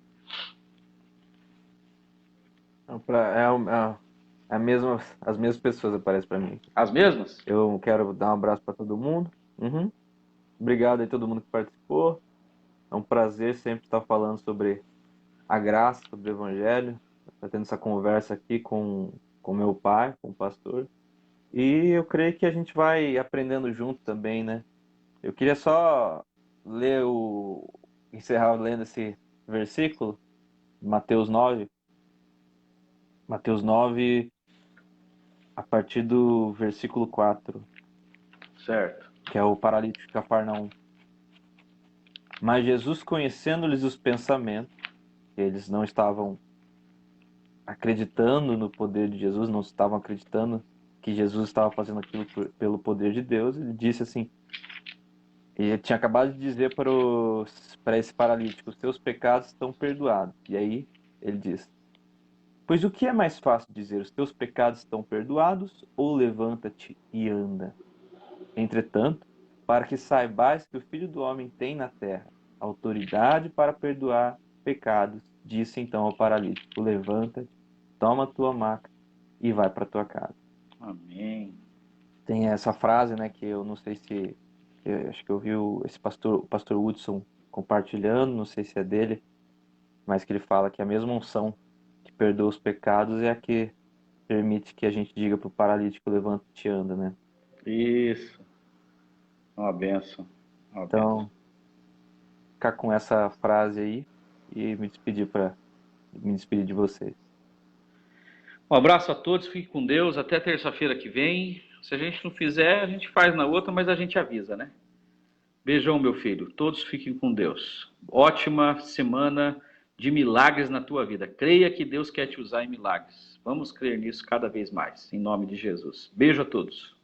As mesmas pessoas aparecem para mim. As mesmas? Eu quero dar um abraço para todo mundo. Uhum. Obrigado a todo mundo que participou. É um prazer sempre estar falando sobre a graça, sobre o Evangelho. Estar tendo essa conversa aqui com meu pai, com o pastor. E eu creio que a gente vai aprendendo junto também, né? Eu queria só encerrar lendo esse versículo, Mateus 9. Mateus 9, a partir do versículo 4, Certo. que é o paralítico de Cafarnaum. Mas Jesus, conhecendo-lhes os pensamentos, que eles não estavam acreditando no poder de Jesus, não estavam acreditando que Jesus estava fazendo aquilo pelo poder de Deus, ele disse assim, e ele tinha acabado de dizer para esse paralítico, os teus pecados estão perdoados. E aí ele diz, pois o que é mais fácil dizer, os teus pecados estão perdoados, ou levanta-te e anda? Entretanto, para que saibais que o Filho do Homem tem na terra autoridade para perdoar pecados, disse então ao paralítico, levanta-te, toma a tua maca e vai para tua casa. Amém. Tem essa frase, né, que eu não sei se, eu acho que eu vi o pastor Woodson compartilhando, não sei se é dele, mas que ele fala que a mesma unção que perdoa os pecados é a que permite que a gente diga para o paralítico, levanta-te e anda, né? Isso. Uma benção. Uma benção. Então, ficar com essa frase aí e me despedir de vocês. Um abraço a todos, fique com Deus. Até terça-feira que vem. Se a gente não fizer, a gente faz na outra, mas a gente avisa, né? Beijão, meu filho. Todos fiquem com Deus. Ótima semana de milagres na tua vida. Creia que Deus quer te usar em milagres. Vamos crer nisso cada vez mais, em nome de Jesus. Beijo a todos.